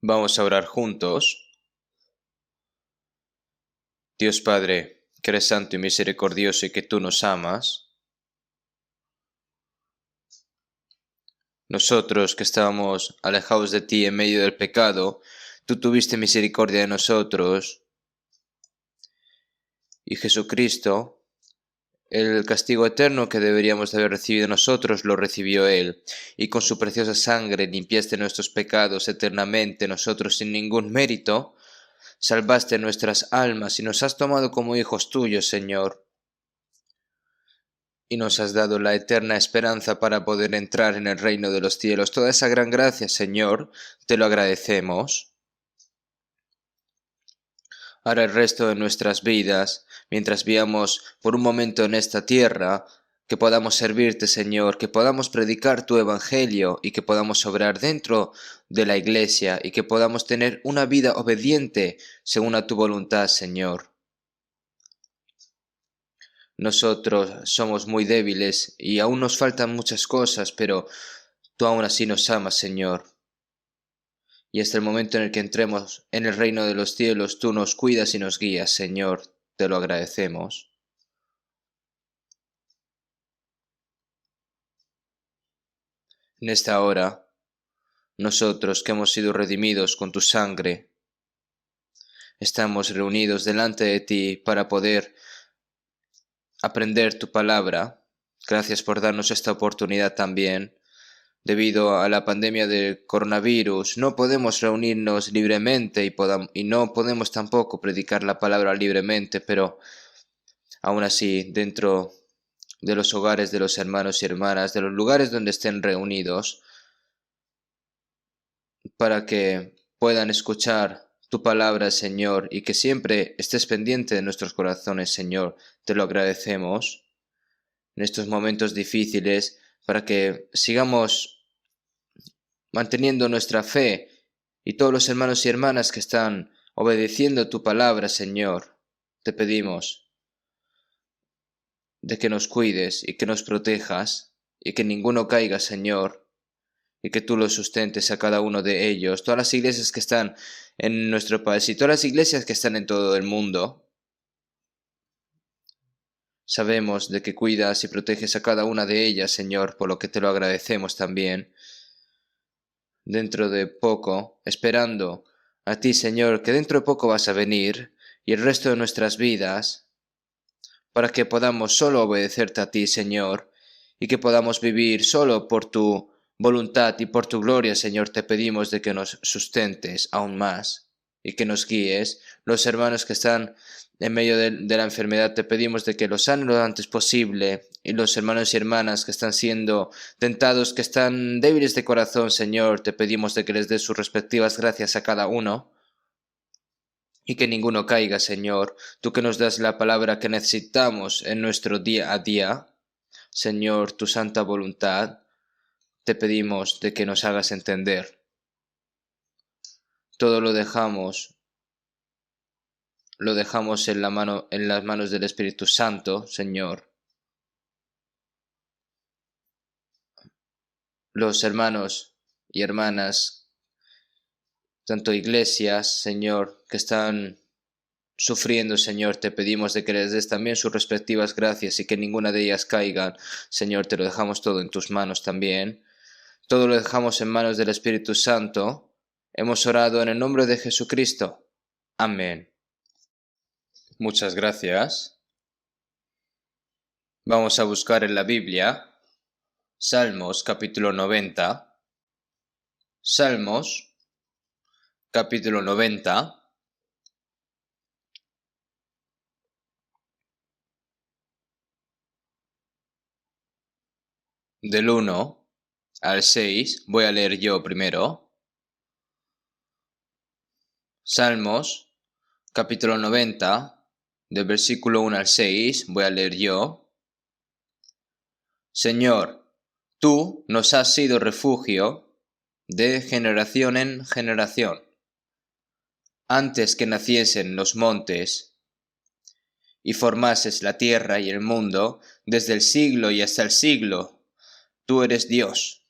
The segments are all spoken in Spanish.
Vamos a orar juntos. Dios Padre, que eres santo y misericordioso y que tú nos amas, nosotros que estábamos alejados de ti en medio del pecado, tú tuviste misericordia de nosotros, y Jesucristo, el castigo eterno que deberíamos de haber recibido nosotros, lo recibió Él, y con su preciosa sangre limpiaste nuestros pecados eternamente, nosotros sin ningún mérito, salvaste nuestras almas y nos has tomado como hijos tuyos, Señor, y nos has dado la eterna esperanza para poder entrar en el reino de los cielos. Toda esa gran gracia, Señor, te lo agradecemos. Ahora el resto de nuestras vidas, mientras vivamos por un momento en esta tierra, que podamos servirte, Señor, que podamos predicar tu evangelio y que podamos obrar dentro de la iglesia y que podamos tener una vida obediente según a tu voluntad, Señor. Nosotros somos muy débiles y aún nos faltan muchas cosas, pero tú aún así nos amas, Señor. Y hasta el momento en el que entremos en el reino de los cielos, tú nos cuidas y nos guías, Señor. Te lo agradecemos. En esta hora, nosotros que hemos sido redimidos con tu sangre, estamos reunidos delante de ti para poder aprender tu palabra. Gracias por darnos esta oportunidad también. Debido a la pandemia del coronavirus, no podemos reunirnos libremente y no podemos tampoco predicar la palabra libremente, pero aún así, dentro de los hogares de los hermanos y hermanas, de los lugares donde estén reunidos, para que puedan escuchar tu palabra, Señor, y que siempre estés pendiente de nuestros corazones, Señor, te lo agradecemos en estos momentos difíciles, para que sigamos manteniendo nuestra fe y todos los hermanos y hermanas que están obedeciendo tu palabra, Señor, te pedimos de que nos cuides y que nos protejas y que ninguno caiga, Señor, y que tú los sustentes a cada uno de ellos, todas las iglesias que están en nuestro país y todas las iglesias que están en todo el mundo. Sabemos de que cuidas y proteges a cada una de ellas, Señor, por lo que te lo agradecemos también. Dentro de poco, esperando a ti, Señor, que dentro de poco vas a venir, y el resto de nuestras vidas, para que podamos solo obedecerte a ti, Señor, y que podamos vivir solo por tu voluntad y por tu gloria, Señor, te pedimos de que nos sustentes aún más y que nos guíes. Los hermanos que están en medio de la enfermedad, te pedimos de que los sanes lo antes posible, y los hermanos y hermanas que están siendo tentados, que están débiles de corazón, Señor, te pedimos de que les des sus respectivas gracias a cada uno, y que ninguno caiga, Señor, tú que nos das la palabra que necesitamos en nuestro día a día, Señor, tu santa voluntad, te pedimos de que nos hagas entender. Todo lo dejamos en las manos del Espíritu Santo, Señor. Los hermanos y hermanas, tanto iglesias, Señor, que están sufriendo, Señor, te pedimos de que les des también sus respectivas gracias y que ninguna de ellas caigan. Señor, te lo dejamos todo en tus manos también. Todo lo dejamos en manos del Espíritu Santo. Hemos orado en el nombre de Jesucristo. Amén. Muchas gracias. Vamos a buscar en la Biblia Salmos capítulo 90. Salmos capítulo 90. Del 1 al 6, voy a leer yo primero. Salmos, capítulo 90, del versículo 1 al 6, voy a leer yo. Señor, tú nos has sido refugio de generación en generación. Antes que naciesen los montes y formases la tierra y el mundo, desde el siglo y hasta el siglo, tú eres Dios.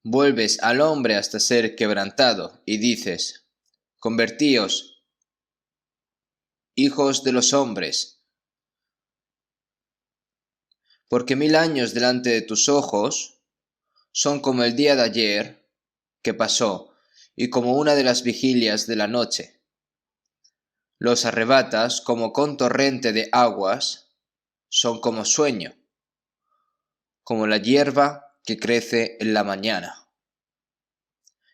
vuelves al hombre hasta ser quebrantado y dices, convertíos, hijos de los hombres, porque 1000 años delante de tus ojos son como el día de ayer que pasó y como una de las vigilias de la noche. Los arrebatas como con torrente de aguas, son como sueño, como la hierba que crece en la mañana.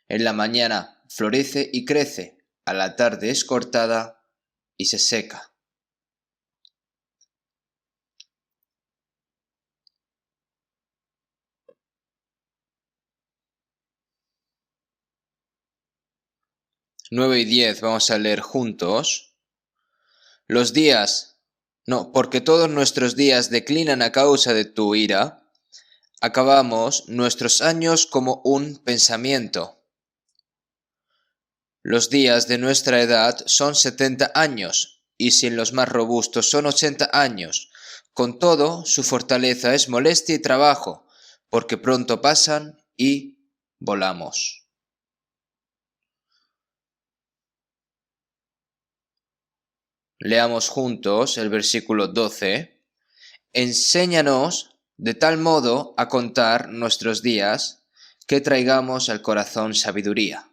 En la mañana florece y crece, a la tarde es cortada y se seca. Nueve y 10 vamos a leer juntos. Los días, no, porque todos nuestros días declinan a causa de tu ira, acabamos nuestros años como un pensamiento. Los días de nuestra edad son 70 años, y si en los más robustos son 80 años, con todo su fortaleza es molestia y trabajo, porque pronto pasan y volamos. Leamos juntos el versículo 12. Enséñanos de tal modo a contar nuestros días que traigamos al corazón sabiduría.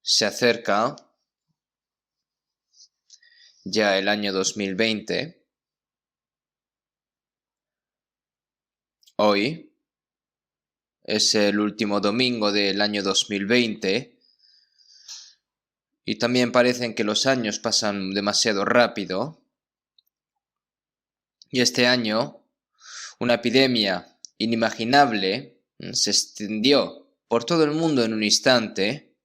Se acerca ya el año 2020. Hoy es el último domingo del año 2020 y también parecen que los años pasan demasiado rápido. Y este año, una epidemia inimaginable se extendió por todo el mundo en un instante,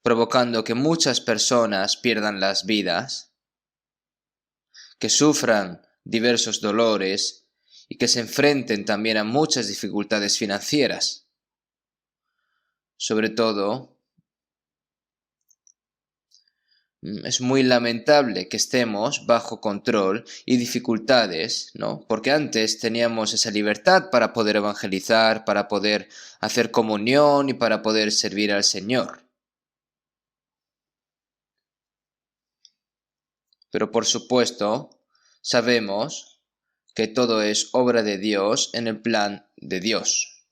provocando que muchas personas pierdan las vidas, que sufran diversos dolores y que se enfrenten también a muchas dificultades financieras. Sobre todo, es muy lamentable que estemos bajo control y dificultades, ¿no? Porque antes teníamos esa libertad para poder evangelizar, para poder hacer comunión y para poder servir al Señor. Pero por supuesto, sabemos que todo es obra de Dios en el plan de Dios.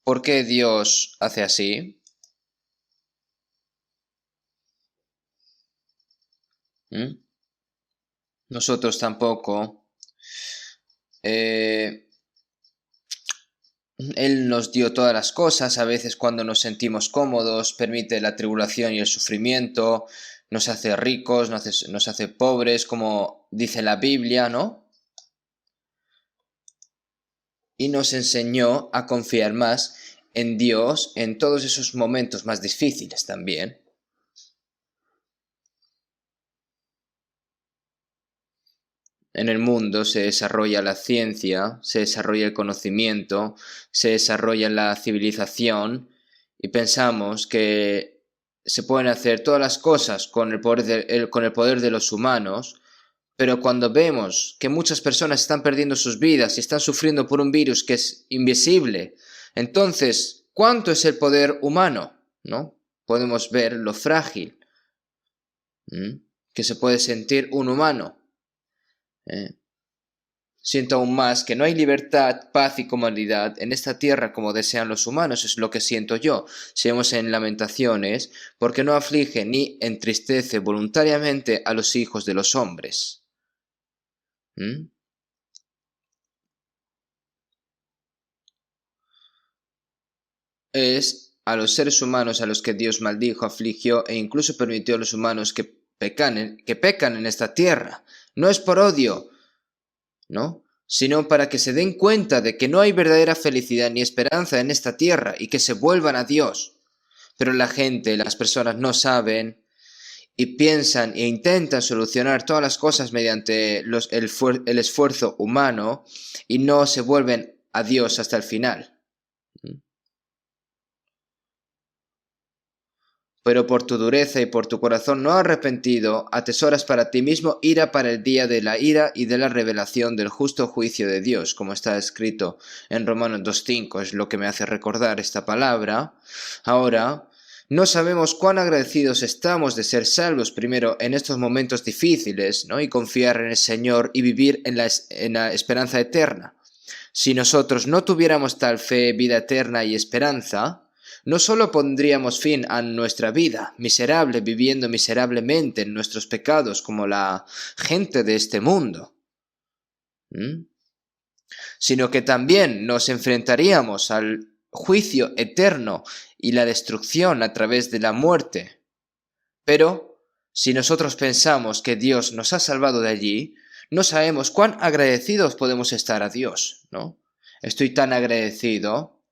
¿Por qué Dios hace así? Nosotros tampoco. Él nos dio todas las cosas, a veces cuando nos sentimos cómodos, permite la tribulación y el sufrimiento, nos hace ricos, nos hace pobres, como dice la Biblia, ¿no? Y nos enseñó a confiar más en Dios en todos esos momentos más difíciles también. En el mundo se desarrolla la ciencia, se desarrolla el conocimiento, se desarrolla la civilización y pensamos que se pueden hacer todas las cosas con el poder de los humanos, pero cuando vemos que muchas personas están perdiendo sus vidas y están sufriendo por un virus que es invisible, entonces, ¿cuánto es el poder humano? ¿No? Podemos ver lo frágil que se puede sentir un humano. Siento aún más que no hay libertad, paz y comodidad en esta tierra como desean los humanos, es lo que siento yo. Si vemos en Lamentaciones, porque no aflige ni entristece voluntariamente a los hijos de los hombres. Es a los seres humanos a los que Dios maldijo, afligió e incluso permitió a los humanos que pecan en esta tierra. No es por odio, ¿no? Sino para que se den cuenta de que no hay verdadera felicidad ni esperanza en esta tierra y que se vuelvan a Dios. Pero la gente, las personas no saben y piensan e intentan solucionar todas las cosas mediante el esfuerzo humano y no se vuelven a Dios hasta el final. pero por tu dureza y por tu corazón no arrepentido, atesoras para ti mismo ira para el día de la ira y de la revelación del justo juicio de Dios, como está escrito en Romanos 2:5, es lo que me hace recordar esta palabra. Ahora, no sabemos cuán agradecidos estamos de ser salvos primero en estos momentos difíciles, ¿no? Y confiar en el Señor y vivir en la esperanza eterna. Si nosotros no tuviéramos tal fe, vida eterna y esperanza, no solo pondríamos fin a nuestra vida miserable, viviendo miserablemente en nuestros pecados como la gente de este mundo, sino que también nos enfrentaríamos al juicio eterno y la destrucción a través de la muerte. Pero si nosotros pensamos que Dios nos ha salvado de allí, no sabemos cuán agradecidos podemos estar a Dios, ¿no? Estoy tan agradecido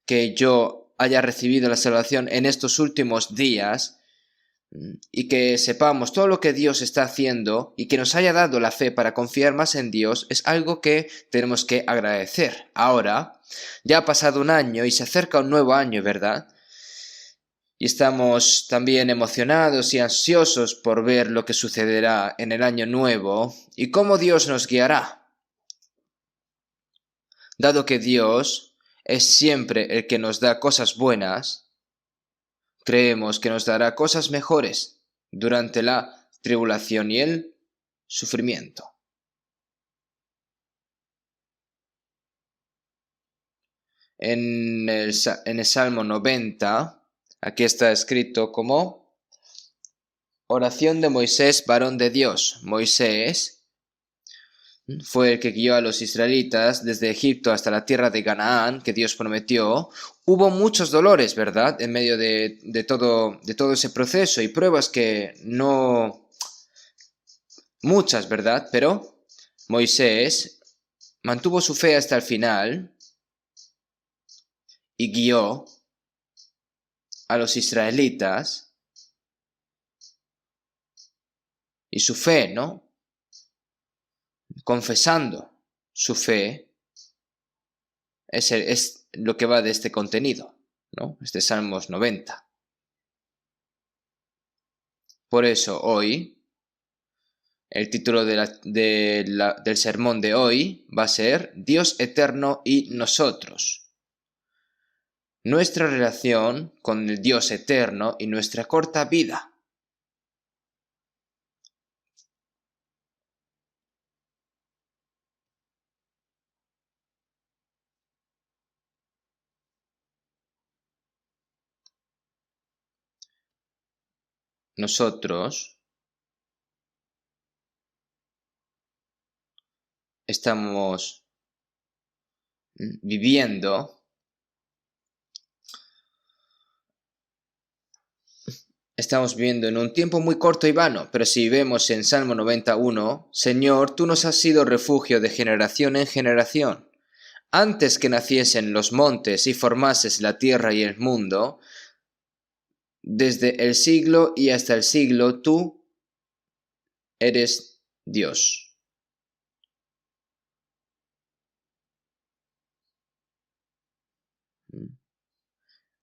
que yo haya recibido la salvación en estos últimos días y que sepamos todo lo que Dios está haciendo y que nos haya dado la fe para confiar más en Dios es algo que tenemos que agradecer. Ahora, ya ha pasado un año y se acerca un nuevo año, ¿verdad? Y estamos también emocionados y ansiosos por ver lo que sucederá en el año nuevo y cómo Dios nos guiará. Dado que Dios es siempre el que nos da cosas buenas, creemos que nos dará cosas mejores durante la tribulación y el sufrimiento. En el Salmo 90, aquí está escrito como oración de Moisés, varón de Dios. Moisés fue el que guió a los israelitas desde Egipto hasta la tierra de Canaán, que Dios prometió. Hubo muchos dolores, ¿verdad?, en medio de todo ese proceso y pruebas que no... Muchas, ¿verdad? Pero Moisés mantuvo su fe hasta el final y guió a los israelitas y su fe, ¿no? Confesando su fe es lo que va de este contenido, ¿no? Este Salmos 90. Por eso hoy, el título del sermón de hoy va a ser Dios eterno y nosotros. Nuestra relación con el Dios eterno y nuestra corta vida. Nosotros estamos viviendo en un tiempo muy corto y vano, pero si vemos en Salmo 91, Señor, tú nos has sido refugio de generación en generación. Antes que naciesen los montes y formases la tierra y el mundo, desde el siglo y hasta el siglo tú eres Dios.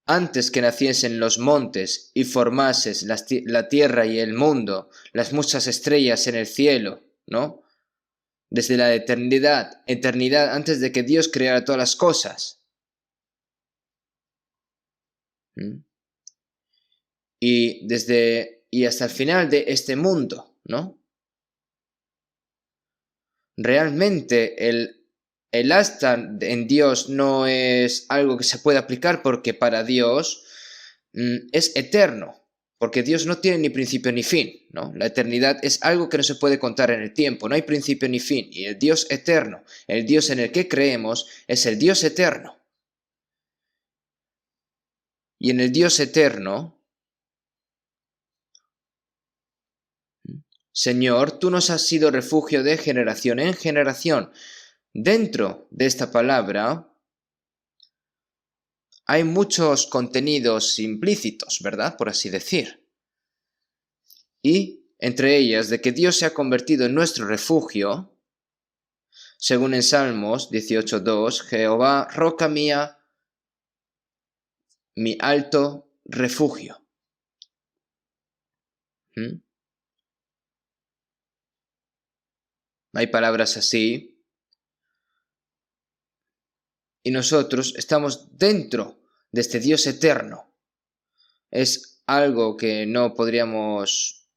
Antes que naciesen los montes y formases la tierra y el mundo, las muchas estrellas en el cielo, ¿no? Desde la eternidad, antes de que Dios creara todas las cosas. Y hasta el final de este mundo, ¿no? Realmente el hasta en Dios no es algo que se pueda aplicar porque para Dios es eterno, porque Dios no tiene ni principio ni fin, ¿no? La eternidad es algo que no se puede contar en el tiempo, no hay principio ni fin, y el Dios eterno, el Dios en el que creemos, es el Dios eterno. Y en el Dios eterno, Señor, tú nos has sido refugio de generación en generación. Dentro de esta palabra hay muchos contenidos implícitos, ¿verdad? Por así decir. Y entre ellas de que Dios se ha convertido en nuestro refugio, según en Salmos 18:2, Jehová, roca mía, mi alto refugio. ¿Mm? Hay palabras así y nosotros estamos dentro de este Dios eterno. Es algo que no podríamos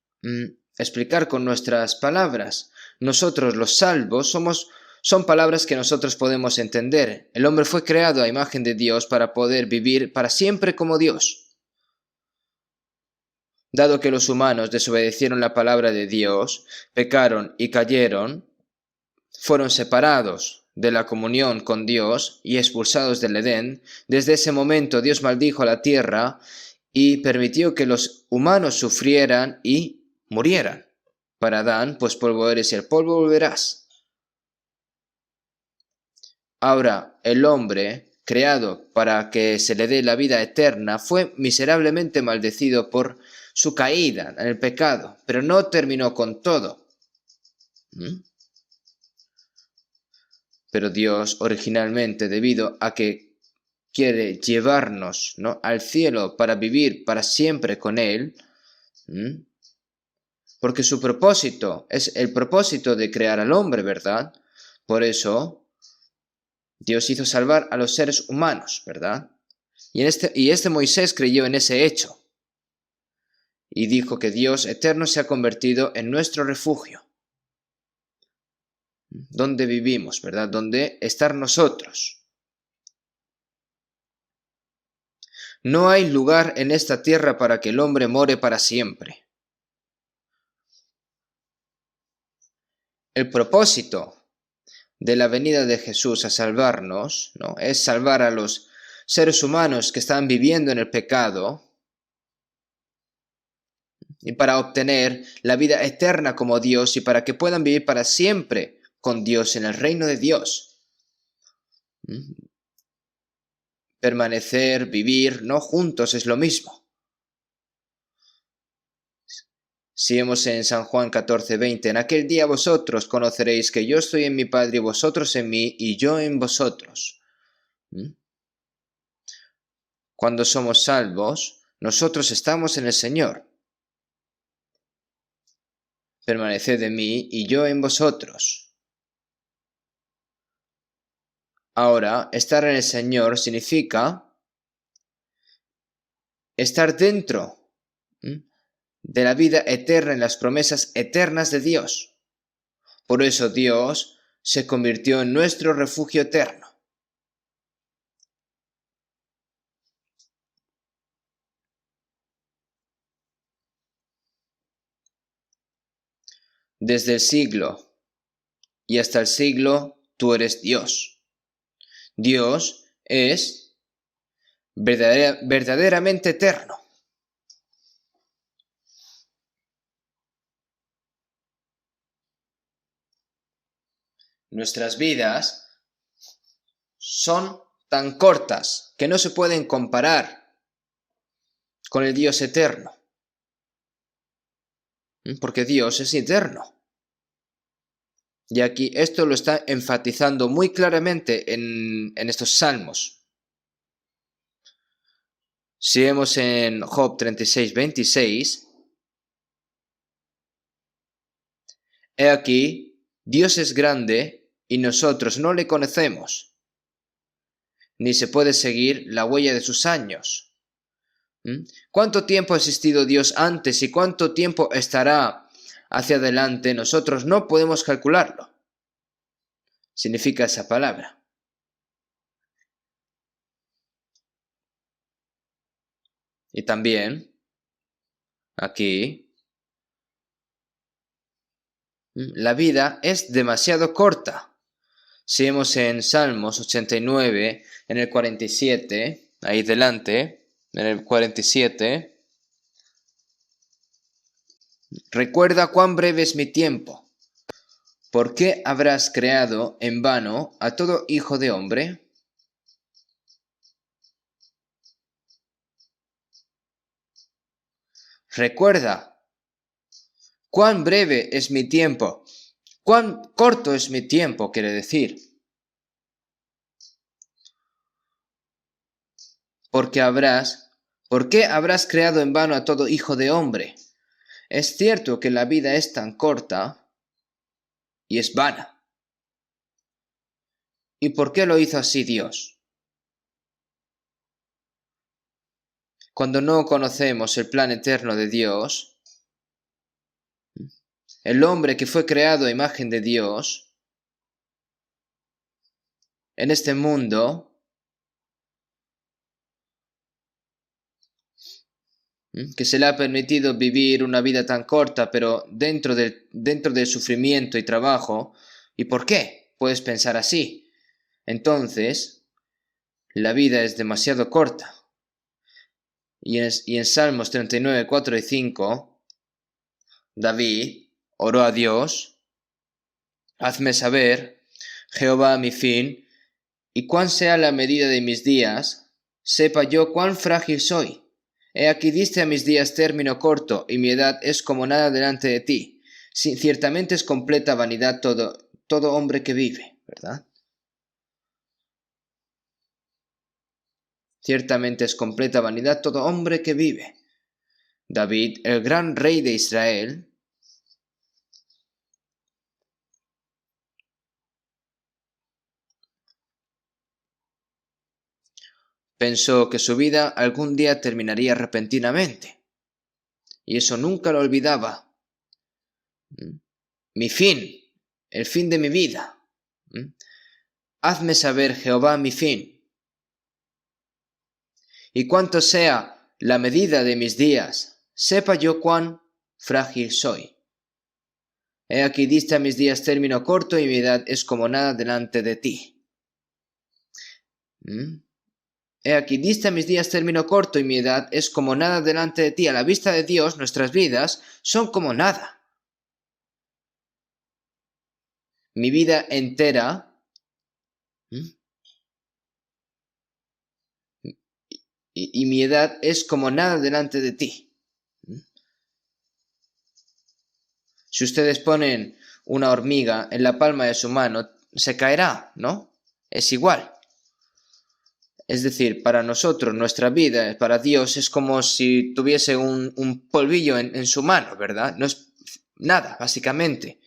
explicar con nuestras palabras. Nosotros los salvos son palabras que nosotros podemos entender. El hombre fue creado a imagen de Dios para poder vivir para siempre como Dios. Dado que los humanos desobedecieron la palabra de Dios, pecaron y cayeron, fueron separados de la comunión con Dios y expulsados del Edén. Desde ese momento Dios maldijo a la tierra y permitió que los humanos sufrieran y murieran. Para Adán, pues polvo eres y al polvo volverás. Ahora, el hombre, creado para que se le dé la vida eterna, fue miserablemente maldecido por su caída en el pecado, pero no terminó con todo. Pero Dios originalmente, debido a que quiere llevarnos, ¿no?, al cielo para vivir para siempre con Él, porque su propósito es el propósito de crear al hombre, ¿verdad? Por eso Dios hizo salvar a los seres humanos, ¿verdad? Y este Moisés creyó en ese hecho y dijo que Dios eterno se ha convertido en nuestro refugio, donde vivimos, ¿verdad? Donde estar nosotros. No hay lugar en esta tierra para que el hombre more para siempre. El propósito de la venida de Jesús a salvarnos, ¿no?, es salvar a los seres humanos que están viviendo en el pecado y para obtener la vida eterna como Dios y para que puedan vivir para siempre con Dios en el reino de Dios. Permanecer, vivir, no juntos es lo mismo. Si vemos en San Juan 14:20, en aquel día vosotros conoceréis que yo estoy en mi Padre y vosotros en mí y yo en vosotros. Cuando somos salvos, nosotros estamos en el Señor. Permaneced en mí y yo en vosotros. Ahora, estar en el Señor significa estar dentro de la vida eterna en las promesas eternas de Dios. Por eso Dios se convirtió en nuestro refugio eterno. Desde el siglo y hasta el siglo, tú eres Dios. Dios es verdaderamente eterno. Nuestras vidas son tan cortas que no se pueden comparar con el Dios eterno, porque Dios es eterno. Y aquí esto lo está enfatizando muy claramente en estos salmos. Si vemos en Job 36:26, he aquí, Dios es grande y nosotros no le conocemos, ni se puede seguir la huella de sus años. ¿Cuánto tiempo ha existido Dios antes y cuánto tiempo estará hacia adelante? Nosotros no podemos calcularlo. Significa esa palabra. Y también, aquí, la vida es demasiado corta. Si vemos en Salmos 89, en el 47, ahí delante, en el 47, recuerda cuán breve es mi tiempo. ¿Por qué habrás creado en vano a todo hijo de hombre? Recuerda cuán breve es mi tiempo. Cuán corto es mi tiempo, quiere decir. ¿Por qué habrás creado en vano a todo hijo de hombre? Es cierto que la vida es tan corta y es vana. ¿Y por qué lo hizo así Dios? Cuando no conocemos el plan eterno de Dios, el hombre que fue creado a imagen de Dios, en este mundo, que se le ha permitido vivir una vida tan corta, pero dentro del sufrimiento y trabajo. ¿Y por qué? Puedes pensar así. Entonces, la vida es demasiado corta. Y en Salmos 39, 4 y 5, David oró a Dios: hazme saber, Jehová, mi fin, y cuán sea la medida de mis días, sepa yo cuán frágil soy. He aquí diste a mis días término corto, y mi edad es como nada delante de ti. Ciertamente es completa vanidad todo hombre que vive, ¿verdad? Ciertamente es completa vanidad todo hombre que vive. David, el gran rey de Israel, pensó que su vida algún día terminaría repentinamente, y eso nunca lo olvidaba. Mi fin, el fin de mi vida. Hazme saber, Jehová, mi fin. Y cuanto sea la medida de mis días, sepa yo cuán frágil soy. He aquí diste a mis días término corto, y mi edad es como nada delante de ti. He aquí diste a mis días término corto, y mi edad es como nada delante de ti. A la vista de Dios, nuestras vidas son como nada. Mi vida entera y mi edad es como nada delante de ti. Si ustedes ponen una hormiga en la palma de su mano, se caerá, ¿no? Es igual. Es decir, para nosotros, nuestra vida, para Dios, es como si tuviese un polvillo en su mano, ¿verdad? No es nada, básicamente.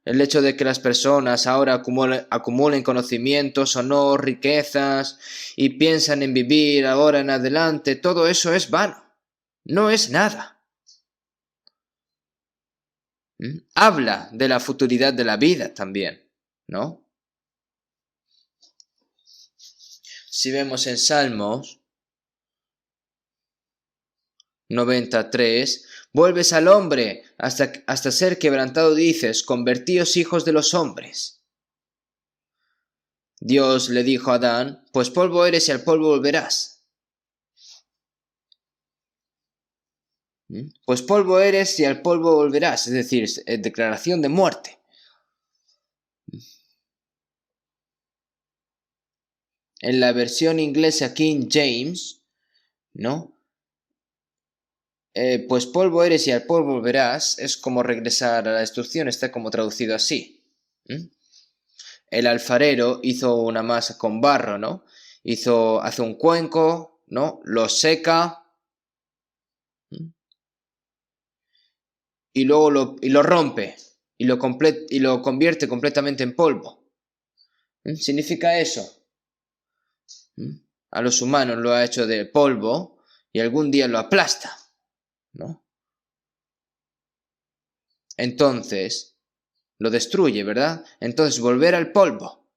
El hecho de que las personas ahora acumulen conocimientos, honor, riquezas y piensan en vivir ahora en adelante, todo eso es vano. No es nada. Habla de la futuridad de la vida también, ¿no? Si vemos en Salmos 93, vuelves al hombre hasta ser quebrantado, dices: convertíos hijos de los hombres. Dios le dijo a Adán: pues polvo eres y al polvo volverás. Pues polvo eres y al polvo volverás, es decir, declaración de muerte. En la versión inglesa King James, ¿no? Pues polvo eres y al polvo volverás, es como regresar a la destrucción, está como traducido así. El alfarero hizo una masa con barro, ¿no? Hace un cuenco, ¿no? Lo seca y luego lo rompe y lo convierte completamente en polvo. ¿Significa eso? A los humanos lo ha hecho de polvo y algún día lo aplasta, ¿no? Entonces lo destruye, ¿verdad? Entonces volver al polvo.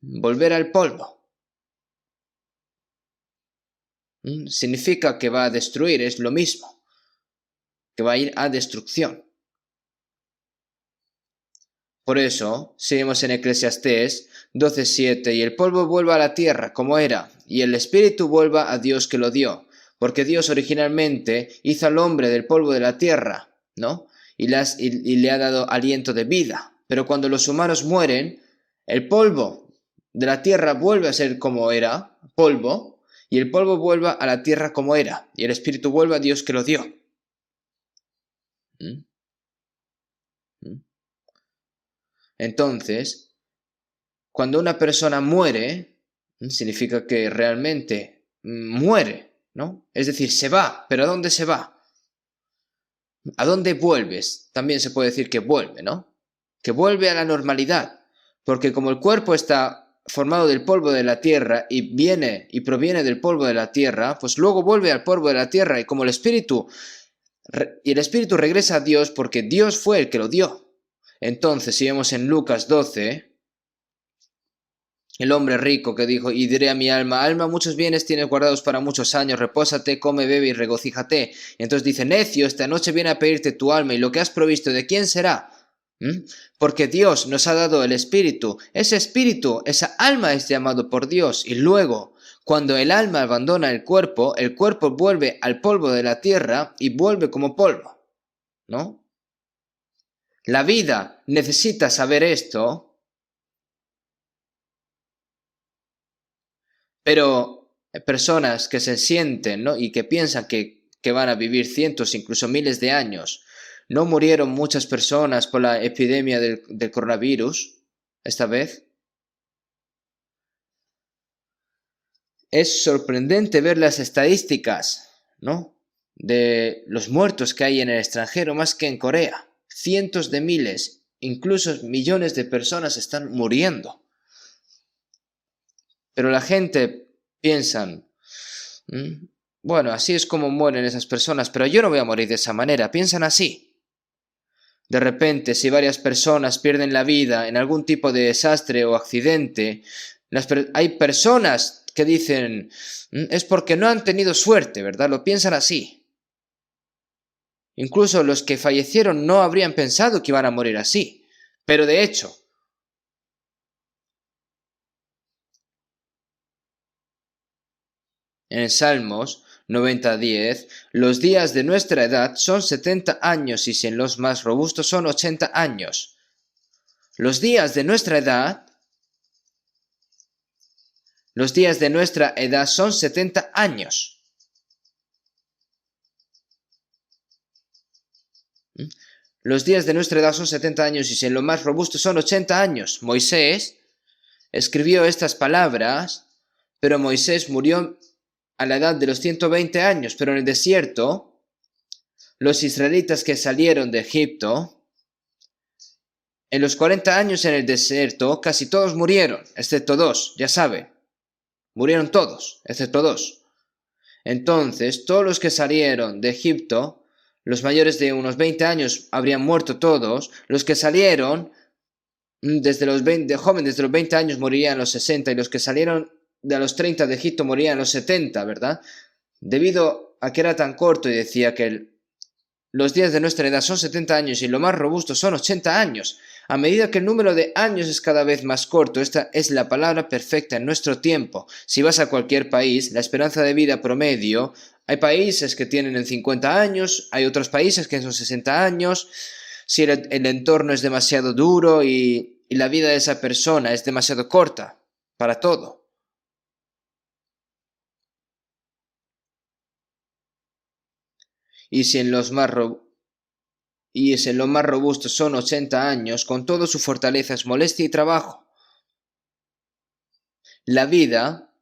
Volver al polvo. Significa que va a destruir, es lo mismo. Que va a ir a destrucción. Por eso, si vemos en Eclesiastés 12:7, y el polvo vuelva a la tierra como era, y el espíritu vuelva a Dios que lo dio, porque Dios originalmente hizo al hombre del polvo de la tierra, ¿no? Y le ha dado aliento de vida. Pero cuando los humanos mueren, el polvo de la tierra vuelve a ser como era, polvo, y el polvo vuelva a la tierra como era, y el espíritu vuelve a Dios que lo dio. Entonces, cuando una persona muere, significa que realmente muere, ¿no? Es decir, se va. ¿Pero a dónde se va? ¿A dónde vuelves? También se puede decir que vuelve, ¿no? Que vuelve a la normalidad. Porque como el cuerpo está formado del polvo de la tierra y viene y proviene del polvo de la tierra, pues luego vuelve al polvo de la tierra y como el espíritu regresa a Dios porque Dios fue el que lo dio. Entonces, si vemos en Lucas 12, el hombre rico que dijo, y diré a mi alma, alma, muchos bienes tienes guardados para muchos años, repósate, come, bebe y regocíjate. Y entonces dice, necio, esta noche viene a pedirte tu alma, y lo que has provisto, ¿de quién será? Porque Dios nos ha dado el espíritu, esa alma es llamado por Dios, y luego, cuando el alma abandona el cuerpo vuelve al polvo de la tierra y vuelve como polvo, ¿no? La vida necesita saber esto. Pero personas que se sienten, ¿no? y que piensan que van a vivir cientos, incluso miles de años, ¿no murieron muchas personas por la epidemia del coronavirus esta vez? Es sorprendente ver las estadísticas, ¿no? de los muertos que hay en el extranjero más que en Corea. Cientos de miles, incluso millones de personas están muriendo. Pero la gente piensa, bueno, así es como mueren esas personas, pero yo no voy a morir de esa manera. Piensan así. De repente, si varias personas pierden la vida en algún tipo de desastre o accidente, hay personas que dicen, es porque no han tenido suerte, ¿verdad? Lo piensan así. Incluso los que fallecieron no habrían pensado que iban a morir así. Pero de hecho, en Salmos 90:10, los días de nuestra edad son 70 años y si en los más robustos son 80 años. Los días de nuestra edad son 70 años. Los días de nuestra edad son 70 años y si en lo más robusto son 80 años. Moisés escribió estas palabras, pero Moisés murió a la edad de los 120 años, pero en el desierto, los israelitas que salieron de Egipto, en los 40 años en el desierto, casi todos murieron, excepto dos, ya saben. Murieron todos, excepto dos. Entonces, todos los que salieron de Egipto, los mayores de unos 20 años habrían muerto todos. Los que salieron desde los 20 años morirían a los 60 y los que salieron de los 30 de Egipto morían a los 70, ¿verdad? Debido a que era tan corto y decía que los días de nuestra edad son 70 años y lo más robusto son 80 años. A medida que el número de años es cada vez más corto, esta es la palabra perfecta en nuestro tiempo. Si vas a cualquier país, la esperanza de vida promedio, hay países que tienen en 50 años, hay otros países que son 60 años. Si el entorno es demasiado duro y la vida de esa persona es demasiado corta para todo. Y si en lo más robusto son 80 años, con todo su fortaleza es molestia y trabajo. La vida,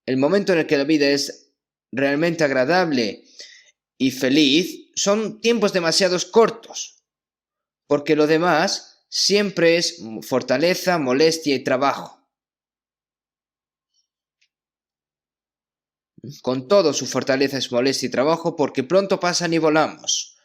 el momento en el que la vida es realmente agradable y feliz, son tiempos demasiado cortos, porque lo demás siempre es fortaleza, molestia y trabajo. Con todo su fortaleza es molestia y trabajo, porque pronto pasan y volamos.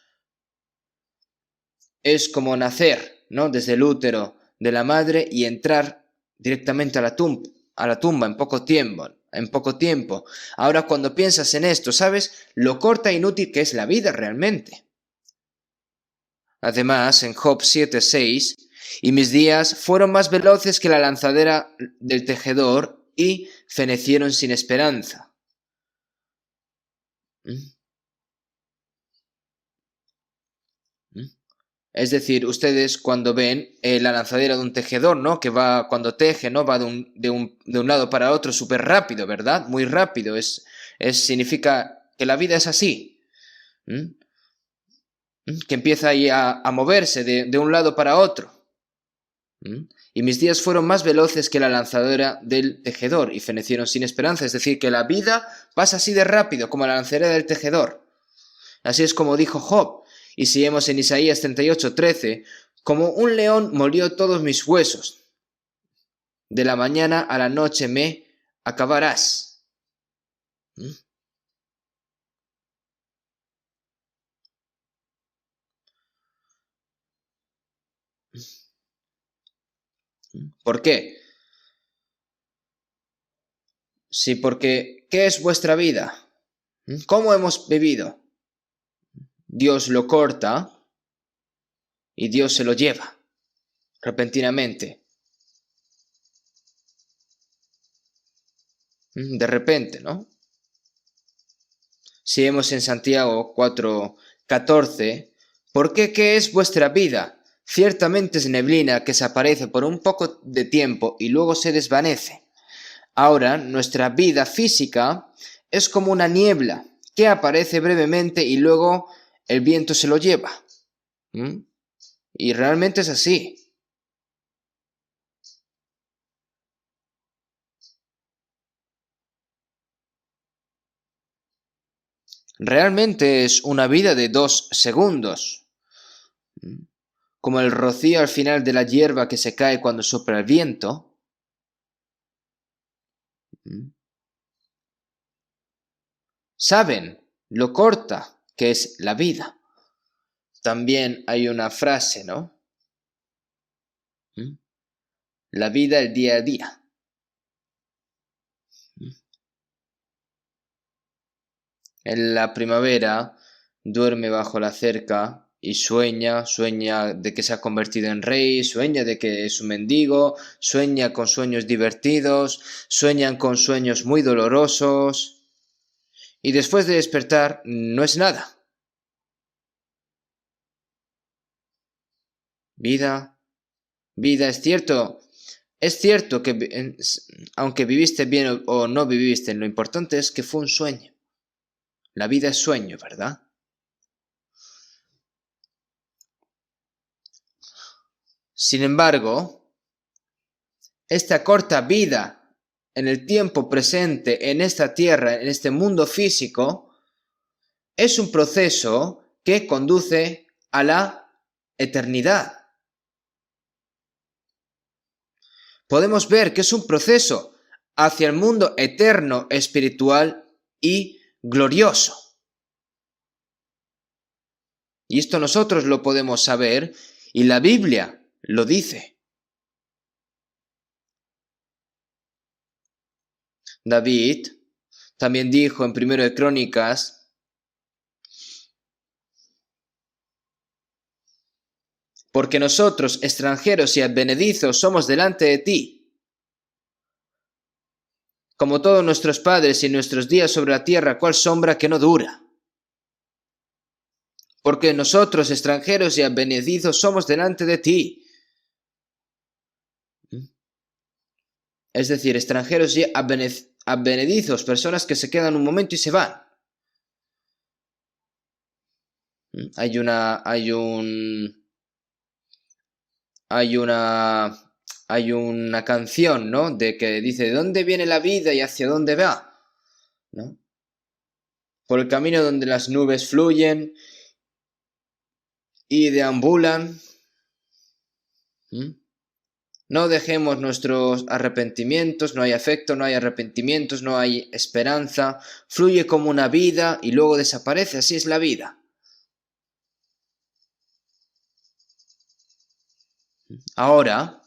Es como nacer, ¿no? Desde el útero de la madre y entrar directamente a la tumba en poco tiempo. Ahora, cuando piensas en esto, ¿sabes lo corta e inútil que es la vida realmente? Además, en Job 7:6, y mis días fueron más veloces que la lanzadera del tejedor y fenecieron sin esperanza. Es decir, ustedes cuando ven la lanzadera de un tejedor, ¿no? Que va, cuando teje, ¿no? Va de un lado para otro súper rápido, ¿verdad? Muy rápido. Significa que la vida es así. Que empieza ahí a moverse de un lado para otro. Y mis días fueron más veloces que la lanzadera del tejedor y fenecieron sin esperanza. Es decir, que la vida pasa así de rápido como la lanzadera del tejedor. Así es como dijo Job. Y si vemos en Isaías 38:13, como un león molió todos mis huesos. De la mañana a la noche me acabarás. ¿Mm? ¿Por qué? Sí, porque ¿qué es vuestra vida? ¿Cómo hemos vivido? Dios lo corta y Dios se lo lleva repentinamente. De repente, ¿no? Si vemos en Santiago 4:14, ¿por qué qué es vuestra vida? Ciertamente es neblina que se aparece por un poco de tiempo y luego se desvanece. Ahora, nuestra vida física es como una niebla que aparece brevemente y luego el viento se lo lleva. ¿Mm? Y realmente es así. Realmente es una vida de 2 segundos. Como el rocío al final de la hierba que se cae cuando sopla el viento. Saben lo corta que es la vida. También hay una frase, ¿no? La vida el día a día. En la primavera duerme bajo la cerca y sueña de que se ha convertido en rey, sueña de que es un mendigo, sueña con sueños divertidos, sueñan con sueños muy dolorosos y después de despertar no es nada. Vida, vida, es cierto que aunque viviste bien o no viviste, lo importante es que fue un sueño. La vida es sueño, ¿verdad? Sin embargo, esta corta vida en el tiempo presente, en esta tierra, en este mundo físico, es un proceso que conduce a la eternidad. Podemos ver que es un proceso hacia el mundo eterno, espiritual y glorioso. Y esto nosotros lo podemos saber y la Biblia lo dice. David también dijo en 1 de Crónicas, porque nosotros, extranjeros y advenedizos, somos delante de ti, como todos nuestros padres y nuestros días sobre la tierra, cual sombra que no dura. Porque nosotros, extranjeros y advenedizos, somos delante de ti. Es decir, extranjeros y advenedizos, personas que se quedan un momento y se van. Hay una canción, ¿no? De que dice, ¿de dónde viene la vida y hacia dónde va? ¿No? Por el camino donde las nubes fluyen y deambulan. No dejemos nuestros arrepentimientos, no hay afecto, no hay arrepentimientos, no hay esperanza. Fluye como una vida y luego desaparece, así es la vida. Ahora,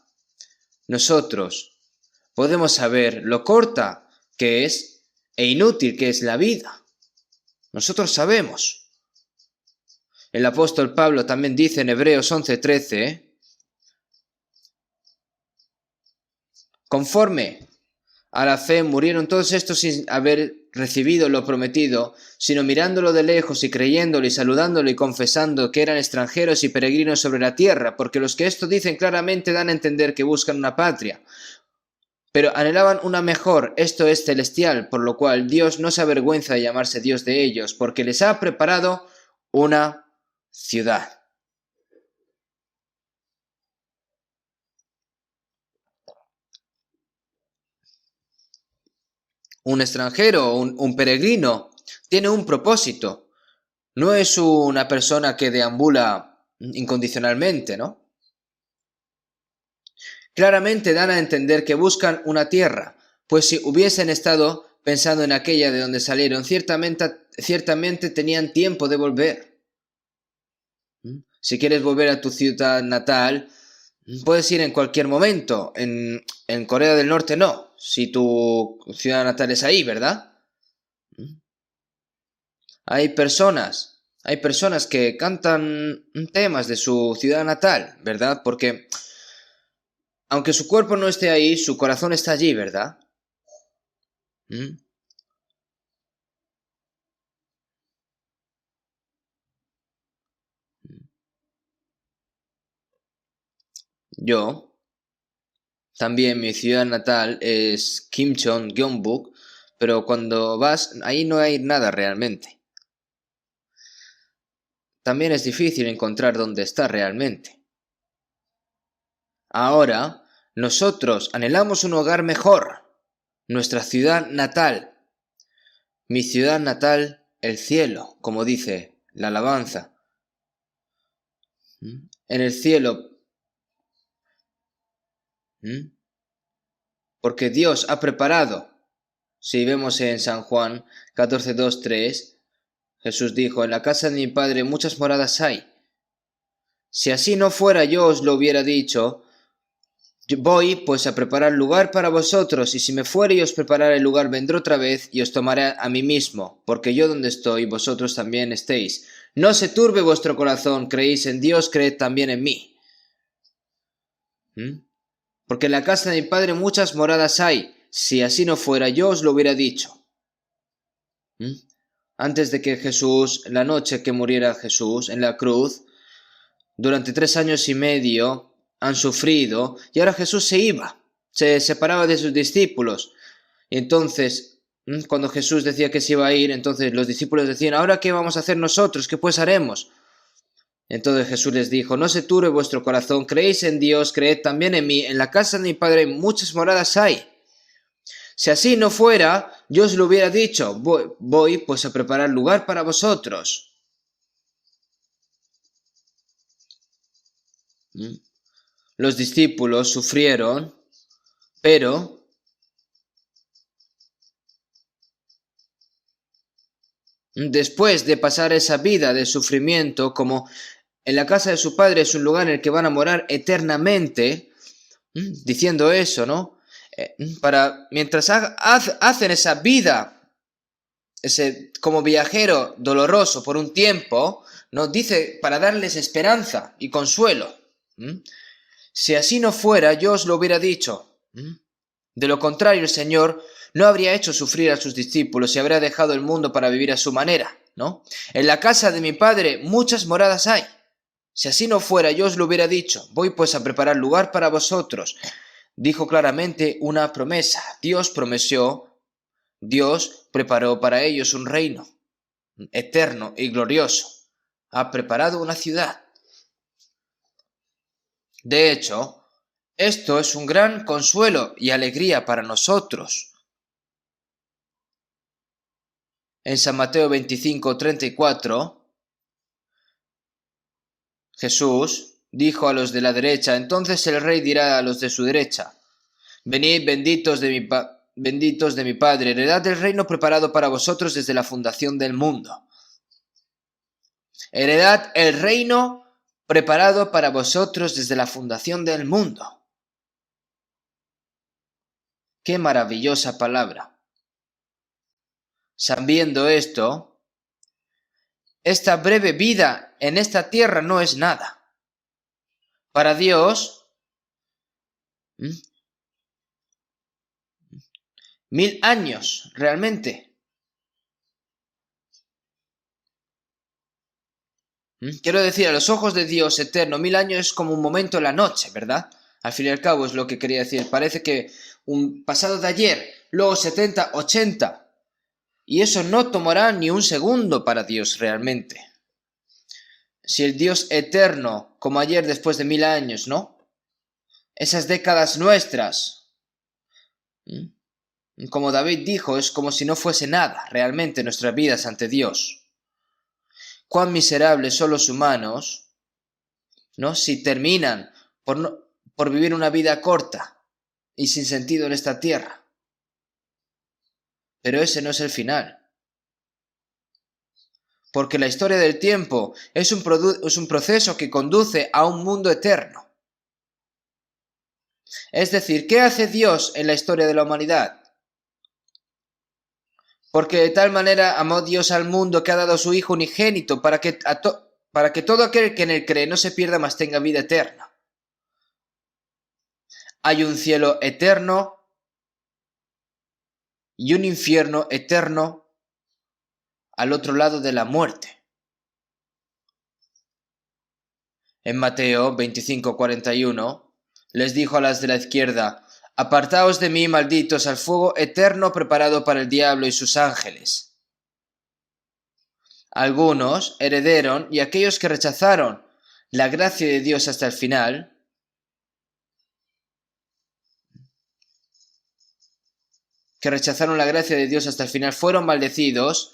nosotros podemos saber lo corta que es e inútil que es la vida. Nosotros sabemos. El apóstol Pablo también dice en Hebreos 11:13, conforme a la fe murieron todos estos sin haber recibido lo prometido, sino mirándolo de lejos y creyéndolo y saludándolo y confesando que eran extranjeros y peregrinos sobre la tierra, porque los que esto dicen claramente dan a entender que buscan una patria. Pero anhelaban una mejor, esto es celestial, por lo cual Dios no se avergüenza de llamarse Dios de ellos, porque les ha preparado una ciudad. Un extranjero, un peregrino, tiene un propósito. no es una persona que deambula incondicionalmente, ¿no? Claramente dan a entender que buscan una tierra, pues si hubiesen estado pensando en aquella de donde salieron, ciertamente tenían tiempo de volver. Si quieres volver a tu ciudad natal, puedes ir en cualquier momento. En Corea del Norte no, si tu ciudad natal es ahí, ¿verdad? Hay personas que cantan temas de su ciudad natal, ¿verdad? Porque aunque su cuerpo no esté ahí, su corazón está allí, ¿verdad? ¿Mm? Yo, también mi ciudad natal es Kimcheon, Gyeongbuk, pero cuando vas, ahí no hay nada realmente. También es difícil encontrar dónde está realmente. Ahora, nosotros anhelamos un hogar mejor, nuestra ciudad natal. Mi ciudad natal, el cielo, como dice la alabanza. En el cielo, porque Dios ha preparado. Si vemos en San Juan 14:2-3, Jesús dijo, en la casa de mi Padre muchas moradas hay. Si así no fuera, yo os lo hubiera dicho. Yo voy pues a preparar lugar para vosotros, y si me fuere y os prepararé el lugar, vendré otra vez y os tomaré a mí mismo, porque yo donde estoy, vosotros también estéis. No se turbe vuestro corazón, creéis en Dios, creed también en mí. Porque en la casa de mi Padre muchas moradas hay. Si así no fuera, yo os lo hubiera dicho. Antes de que Jesús, la noche que muriera Jesús en la cruz, durante 3 años y medio han sufrido, y ahora Jesús se iba, se separaba de sus discípulos. Y entonces, cuando Jesús decía que se iba a ir, entonces los discípulos decían, ¿ahora qué vamos a hacer nosotros? ¿Qué pues haremos? Entonces Jesús les dijo, no se turbe vuestro corazón, creéis en Dios, creed también en mí, en la casa de mi Padre muchas moradas hay. Si así no fuera, yo os lo hubiera dicho, voy pues a preparar lugar para vosotros. Los discípulos sufrieron, pero después de pasar esa vida de sufrimiento, como en la casa de su Padre es un lugar en el que van a morar eternamente, diciendo eso, ¿no? Mientras hacen esa vida, como viajero doloroso por un tiempo, nos dice para darles esperanza y consuelo. Si así no fuera, yo os lo hubiera dicho. De lo contrario, el Señor no habría hecho sufrir a sus discípulos y habría dejado el mundo para vivir a su manera, ¿no? En la casa de mi Padre muchas moradas hay. Si así no fuera, yo os lo hubiera dicho. Voy pues a preparar lugar para vosotros. Dijo claramente una promesa. Dios prometió, Dios preparó para ellos un reino eterno y glorioso. Ha preparado una ciudad. De hecho, esto es un gran consuelo y alegría para nosotros. En San Mateo 25:34, Jesús dijo a los de la derecha, entonces el rey dirá a los de su derecha, venid benditos de mi Padre, heredad del reino preparado para vosotros desde la fundación del mundo. Heredad el reino preparado para vosotros desde la fundación del mundo. ¡Qué maravillosa palabra! Sabiendo esto, esta breve vida en esta tierra no es nada. Para Dios, 1000 años, realmente. Quiero decir, a los ojos de Dios eterno, 1000 años es como un momento en la noche, ¿verdad? Al fin y al cabo es lo que quería decir. Parece que un pasado de ayer, luego 70, 80. Y eso no tomará ni un segundo para Dios realmente. Si el Dios eterno, como ayer después de 1000 años, ¿no? Esas décadas nuestras, como David dijo, es como si no fuese nada realmente nuestras vidas ante Dios. cuán miserables son los humanos, ¿no? Si terminan por vivir una vida corta y sin sentido en esta tierra. Pero ese no es el final. Porque la historia del tiempo es un proceso que conduce a un mundo eterno. Es decir, ¿qué hace Dios en la historia de la humanidad? Porque de tal manera amó Dios al mundo que ha dado a su Hijo unigénito para que todo aquel que en él cree no se pierda, mas tenga vida eterna. Hay un cielo eterno y un infierno eterno al otro lado de la muerte. En Mateo 25:41 les dijo a las de la izquierda: Apartaos de mí, malditos, al fuego eterno preparado para el diablo y sus ángeles. Algunos heredaron, y aquellos que rechazaron la gracia de Dios hasta el final, fueron maldecidos,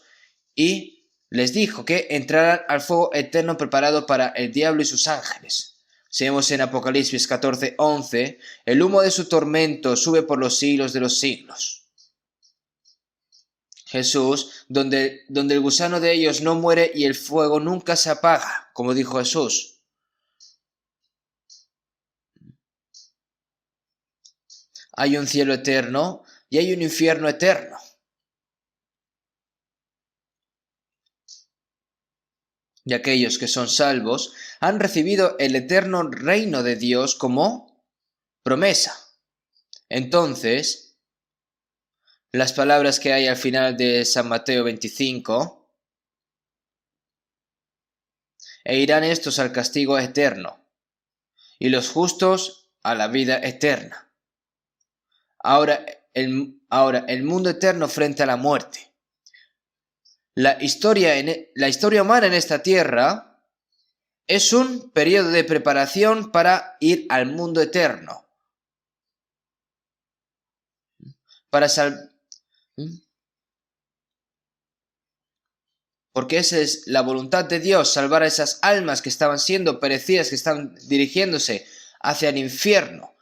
y les dijo que entraran al fuego eterno preparado para el diablo y sus ángeles. Si vemos en Apocalipsis 14:11, el humo de su tormento sube por los siglos de los siglos. Jesús, donde el gusano de ellos no muere y el fuego nunca se apaga, como dijo Jesús. Hay un cielo eterno y hay un infierno eterno. Y aquellos que son salvos han recibido el eterno reino de Dios como promesa. Entonces, las palabras que hay al final de San Mateo 25, e irán estos al castigo eterno, y los justos a la vida eterna. Ahora el mundo eterno frente a la muerte. La historia humana en esta tierra es un periodo de preparación para ir al mundo eterno. Porque esa es la voluntad de Dios, salvar a esas almas que estaban siendo perecidas, que están dirigiéndose hacia el infierno,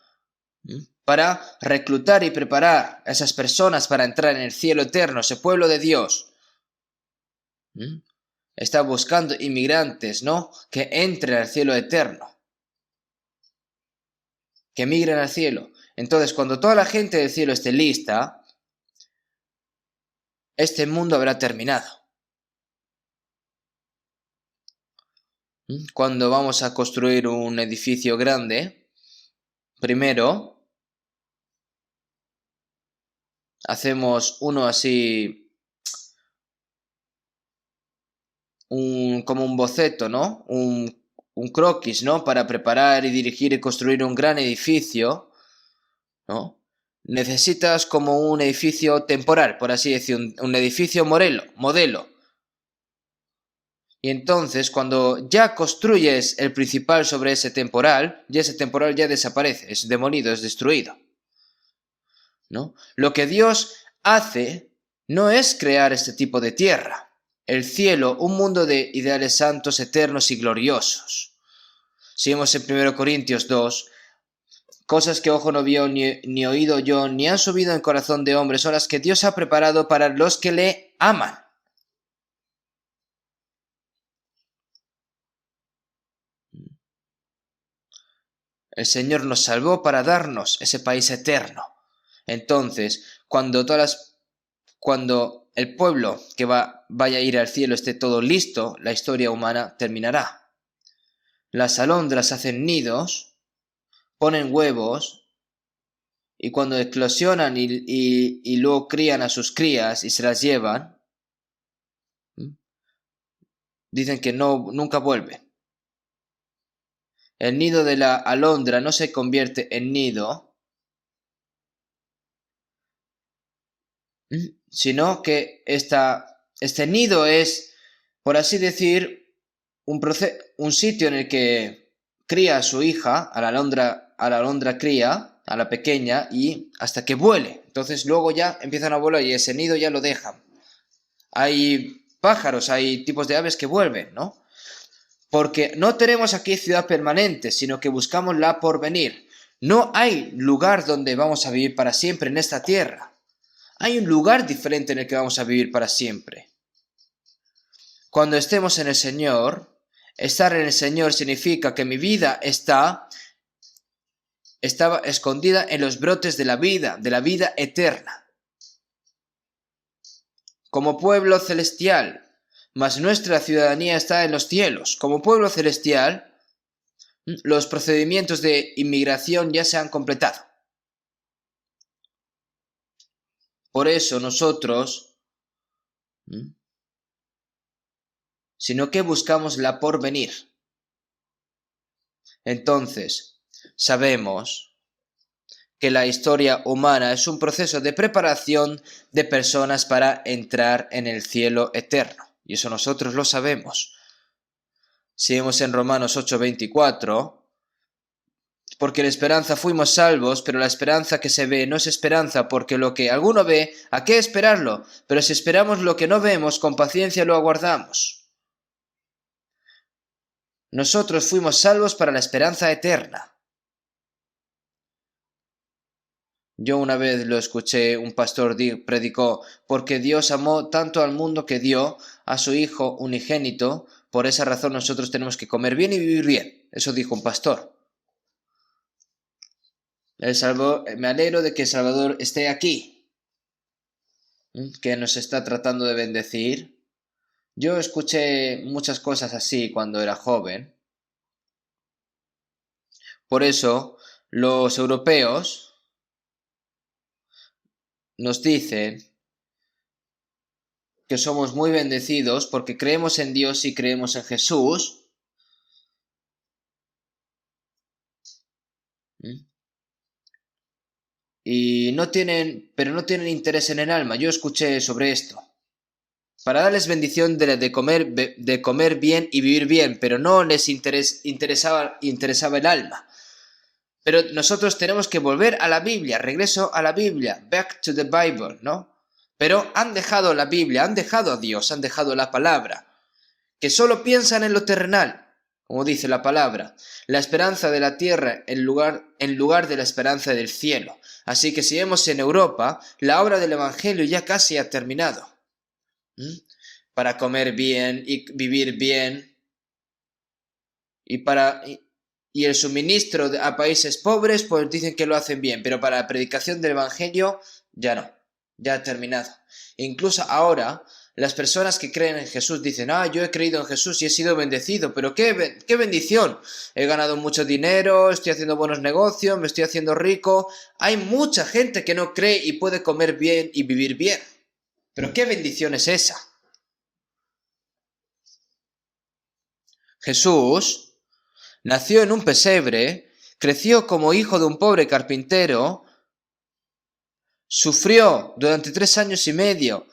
para reclutar y preparar a esas personas para entrar en el cielo eterno, ese pueblo de Dios. Está buscando inmigrantes, ¿no? Que entren al cielo eterno, que migren al cielo. Entonces, cuando toda la gente del cielo esté lista, este mundo habrá terminado. Cuando vamos a construir un edificio grande, primero hacemos uno así, como un boceto, ¿no? Un croquis, ¿no? Para preparar y dirigir y construir un gran edificio, ¿no? Necesitas como un edificio temporal, por así decir, un edificio modelo. Y entonces, cuando ya construyes el principal sobre ese temporal, ya ese temporal ya desaparece, es demolido, es destruido, ¿no? Lo que Dios hace no es crear este tipo de tierra, el cielo, un mundo de ideales santos, eternos y gloriosos. Si vemos en 1 Corintios 2, cosas que ojo no vio, ni oído yo, ni han subido en corazón de hombre, son las que Dios ha preparado para los que le aman. El Señor nos salvó para darnos ese país eterno. Entonces, cuando el pueblo que vaya a ir al cielo esté todo listo, la historia humana terminará. Las alondras hacen nidos, ponen huevos, y cuando eclosionan y luego crían a sus crías y se las llevan, dicen que nunca vuelven. El nido de la alondra no se convierte en nido, sino que este nido es, por así decir, un sitio en el que cría a su hija, a la alondra cría, a la pequeña, y hasta que vuele. Entonces luego ya empiezan a volar y ese nido ya lo dejan. Hay pájaros, hay tipos de aves que vuelven, ¿no? Porque no tenemos aquí ciudad permanente, sino que buscamos la porvenir. No hay lugar donde vamos a vivir para siempre en esta tierra. Hay un lugar diferente en el que vamos a vivir para siempre. Cuando estemos en el Señor, estar en el Señor significa que mi vida estaba escondida en los brotes de la vida eterna. Como pueblo celestial, mas nuestra ciudadanía está en los cielos. Como pueblo celestial, los procedimientos de inmigración ya se han completado. Por eso nosotros, sino que buscamos la porvenir. Entonces, sabemos que la historia humana es un proceso de preparación de personas para entrar en el cielo eterno. Y eso nosotros lo sabemos. Si vemos en Romanos 8:24, porque en esperanza fuimos salvos, pero la esperanza que se ve no es esperanza, porque lo que alguno ve, ¿a qué esperarlo? Pero si esperamos lo que no vemos, con paciencia lo aguardamos. Nosotros fuimos salvos para la esperanza eterna. Yo una vez lo escuché, un pastor predicó, porque Dios amó tanto al mundo que dio a su Hijo unigénito, por esa razón nosotros tenemos que comer bien y vivir bien. Eso dijo un pastor. Me alegro de que El Salvador esté aquí, que nos está tratando de bendecir. Yo escuché muchas cosas así cuando era joven. Por eso, los europeos nos dicen que somos muy bendecidos porque creemos en Dios y creemos en Jesús. Pero no tienen interés en el alma. Yo escuché sobre esto. Para darles bendición de comer bien y vivir bien, pero no les interesaba el alma. Pero nosotros tenemos que volver a la Biblia, regreso a la Biblia, back to the Bible, ¿no? Pero han dejado la Biblia, han dejado a Dios, han dejado la palabra, que solo piensan en lo terrenal, como dice la palabra, la esperanza de la tierra en lugar de la esperanza del cielo. Así que si vemos en Europa, la obra del Evangelio ya casi ha terminado. Para comer bien y vivir bien, y el suministro a países pobres, pues dicen que lo hacen bien, pero para la predicación del Evangelio ya no, ya ha terminado. Incluso ahora, las personas que creen en Jesús dicen, yo he creído en Jesús y he sido bendecido, pero qué bendición, he ganado mucho dinero, estoy haciendo buenos negocios, me estoy haciendo rico. Hay mucha gente que no cree y puede comer bien y vivir bien, pero qué bendición es esa. Jesús nació en un pesebre, creció como hijo de un pobre carpintero, sufrió durante 3 años y medio,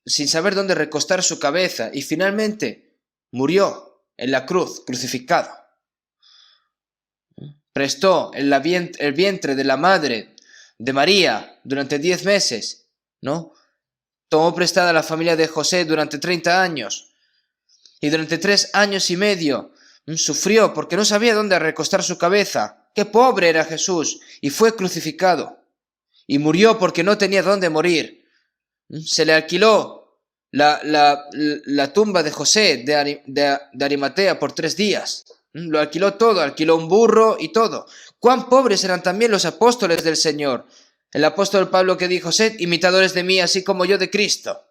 sin saber dónde recostar su cabeza, y finalmente murió en la cruz, crucificado. Prestó el vientre de la madre de María durante 10 meses, ¿no? Tomó prestada la familia de José durante 30 años, y durante 3 años y medio sufrió porque no sabía dónde recostar su cabeza. ¡Qué pobre era Jesús! Y fue crucificado. Y murió porque no tenía dónde morir. Se le alquiló la tumba de José de Arimatea por 3 días. Lo alquiló todo, alquiló un burro y todo. ¡Cuán pobres eran también los apóstoles del Señor! El apóstol Pablo que dijo, sed imitadores de mí, así como yo de Cristo.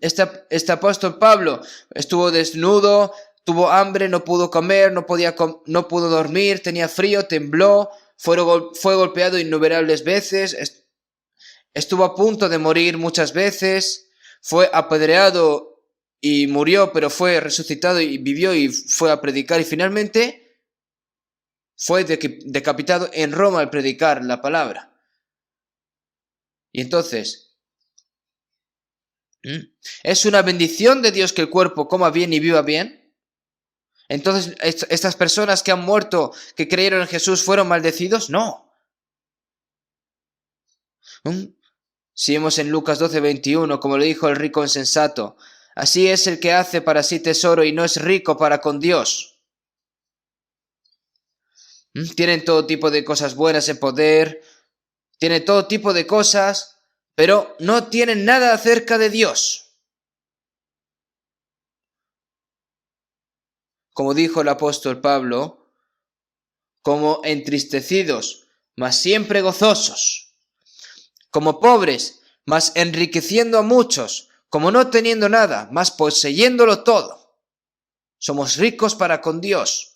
Este apóstol Pablo estuvo desnudo, tuvo hambre, no pudo comer, no pudo dormir, tenía frío, tembló, fue golpeado innumerables veces, estuvo a punto de morir muchas veces, fue apedreado y murió, pero fue resucitado y vivió y fue a predicar, y finalmente fue decapitado en Roma al predicar la palabra. Y entonces, ¿es una bendición de Dios que el cuerpo coma bien y viva bien? Entonces, ¿estas personas que han muerto, que creyeron en Jesús, fueron maldecidos? No. Si vemos en Lucas 12:21, como le dijo el rico insensato, así es el que hace para sí tesoro y no es rico para con Dios. Tienen todo tipo de cosas buenas en poder, tienen todo tipo de cosas, pero no tienen nada acerca de Dios. Como dijo el apóstol Pablo, como entristecidos, mas siempre gozosos, como pobres, mas enriqueciendo a muchos, como no teniendo nada, mas poseyéndolo todo. Somos ricos para con Dios.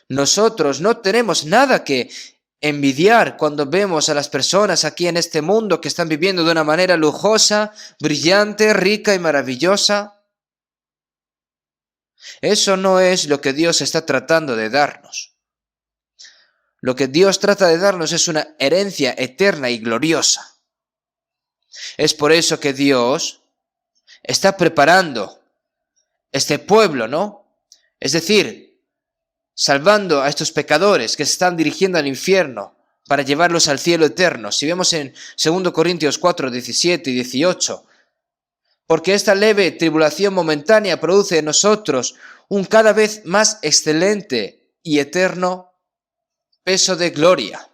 Nosotros no tenemos nada que envidiar cuando vemos a las personas aquí en este mundo que están viviendo de una manera lujosa, brillante, rica y maravillosa. Eso no es lo que Dios está tratando de darnos. Lo que Dios trata de darnos es una herencia eterna y gloriosa. Es por eso que Dios está preparando este pueblo, ¿no? Es decir, salvando a estos pecadores que se están dirigiendo al infierno para llevarlos al cielo eterno. Si vemos en 2 Corintios 4, 17 y 18, porque esta leve tribulación momentánea produce en nosotros un cada vez más excelente y eterno peso de gloria.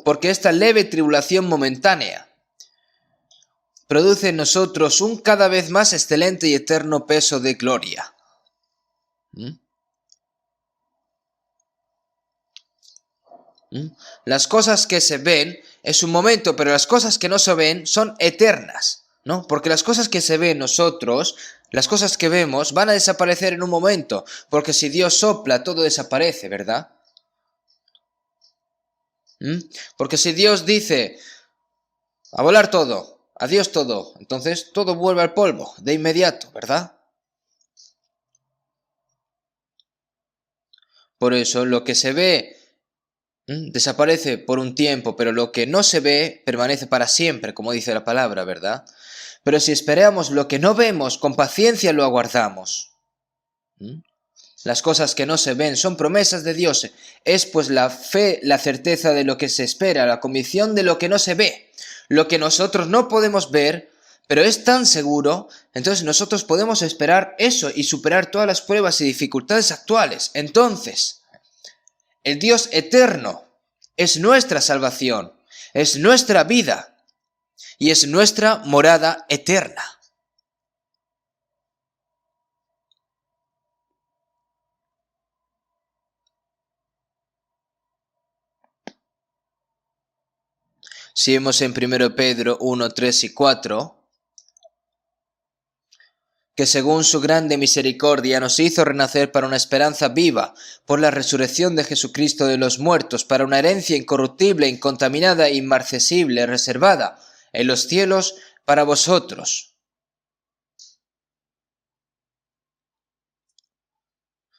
Porque esta leve tribulación momentánea produce en nosotros un cada vez más excelente y eterno peso de gloria. Las cosas que se ven es un momento, pero las cosas que no se ven son eternas, ¿no? Porque las cosas que se ven nosotros, las cosas que vemos, van a desaparecer en un momento, porque si Dios sopla, todo desaparece, ¿verdad? Porque si Dios dice, a volar todo, adiós todo, entonces todo vuelve al polvo, de inmediato, ¿verdad? Por eso lo que se ve desaparece por un tiempo, pero lo que no se ve permanece para siempre, como dice la palabra, ¿verdad? Pero si esperamos lo que no vemos, con paciencia lo aguardamos. Las cosas que no se ven son promesas de Dios. Es pues la fe, la certeza de lo que se espera, la convicción de lo que no se ve. Lo que nosotros no podemos ver, pero es tan seguro, entonces nosotros podemos esperar eso y superar todas las pruebas y dificultades actuales. Entonces, el Dios eterno es nuestra salvación, es nuestra vida y es nuestra morada eterna. Si vemos en 1 Pedro 1, 3 y 4, que según su grande misericordia nos hizo renacer para una esperanza viva, por la resurrección de Jesucristo de los muertos, para una herencia incorruptible, incontaminada e inmarcesible, reservada en los cielos para vosotros.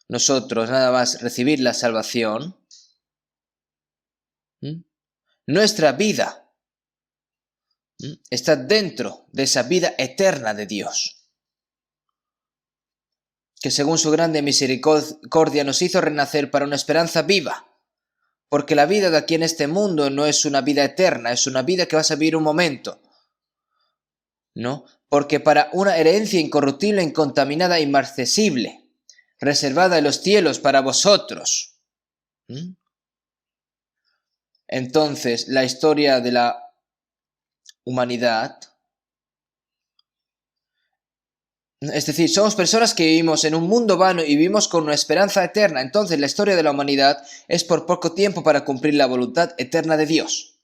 Nosotros nada más recibir la salvación, nuestra vida está dentro de esa vida eterna de Dios, que según su grande misericordia nos hizo renacer para una esperanza viva, porque la vida de aquí en este mundo no es una vida eterna, es una vida que vas a vivir un momento, ¿no? Porque para una herencia incorruptible, incontaminada e inmarcesible, reservada en los cielos para vosotros. Entonces, la historia de la humanidad, es decir, somos personas que vivimos en un mundo vano y vivimos con una esperanza eterna. Entonces, la historia de la humanidad es por poco tiempo para cumplir la voluntad eterna de Dios.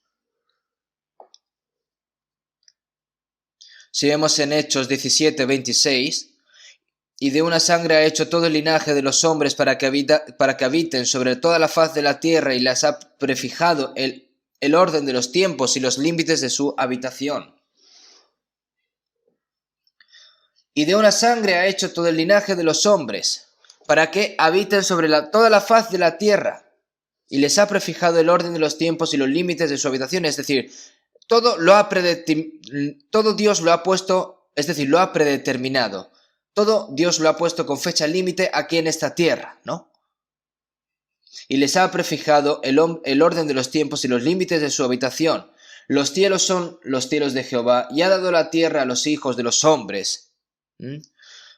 Si vemos en Hechos 17, 26, y de una sangre ha hecho todo el linaje de los hombres para que habiten sobre toda la faz de la tierra y les ha prefijado el orden de los tiempos y los límites de su habitación. Y de una sangre ha hecho todo el linaje de los hombres, para que habiten sobre toda la faz de la tierra, y les ha prefijado el orden de los tiempos y los límites de su habitación. Es decir, todo Dios lo ha puesto, es decir, lo ha predeterminado. Todo Dios lo ha puesto con fecha límite aquí en esta tierra, ¿no? y les ha prefijado el orden de los tiempos y los límites de su habitación. Los cielos son los cielos de Jehová, y ha dado la tierra a los hijos de los hombres.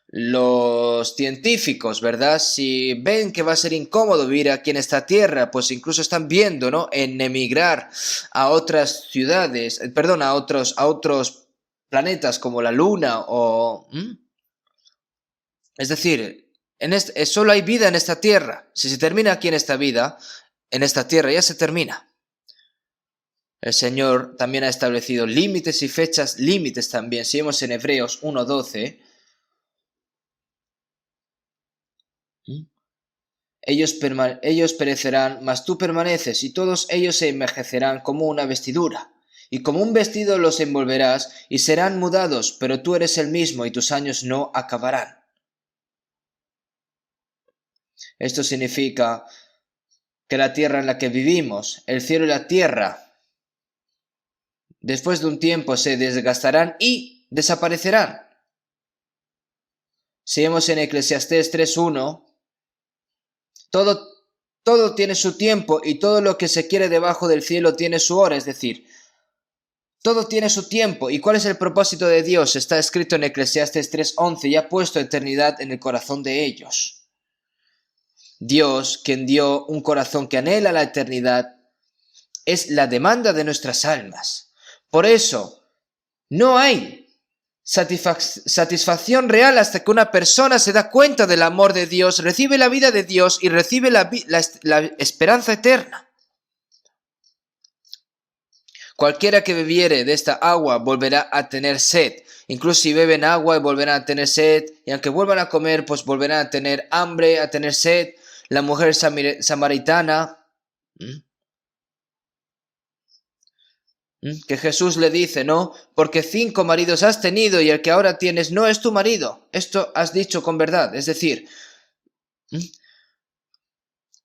Los científicos, ¿verdad? Si ven que va a ser incómodo vivir aquí en esta tierra, pues incluso están viendo, ¿no?, en emigrar a otras ciudades, perdón, a otros planetas como la Luna o... Es decir, solo hay vida en esta tierra. Si se termina aquí en esta vida, en esta tierra ya se termina. El Señor también ha establecido límites y fechas límites también. Si vemos en Hebreos 1:12, ellos perecerán, mas tú permaneces, y todos ellos se envejecerán como una vestidura. Y como un vestido los envolverás, y serán mudados, pero tú eres el mismo, y tus años no acabarán. Esto significa que la tierra en la que vivimos, el cielo y la tierra, después de un tiempo se desgastarán y desaparecerán. Si vemos en Eclesiastés 3:1, todo tiene su tiempo y todo lo que se quiere debajo del cielo tiene su hora, es decir, todo tiene su tiempo. ¿Y cuál es el propósito de Dios? Está escrito en Eclesiastés 3:11 y ha puesto eternidad en el corazón de ellos. Dios, quien dio un corazón que anhela la eternidad, es la demanda de nuestras almas. Por eso, no hay satisfacción real hasta que una persona se da cuenta del amor de Dios, recibe la vida de Dios y recibe la esperanza eterna. Cualquiera que bebiere de esta agua volverá a tener sed. Incluso si beben agua volverán a tener sed, y aunque vuelvan a comer, pues volverán a tener hambre, a tener sed. La mujer samaritana, que Jesús le dice, ¿no? Porque 5 maridos has tenido y el que ahora tienes no es tu marido. Esto has dicho con verdad. Es decir,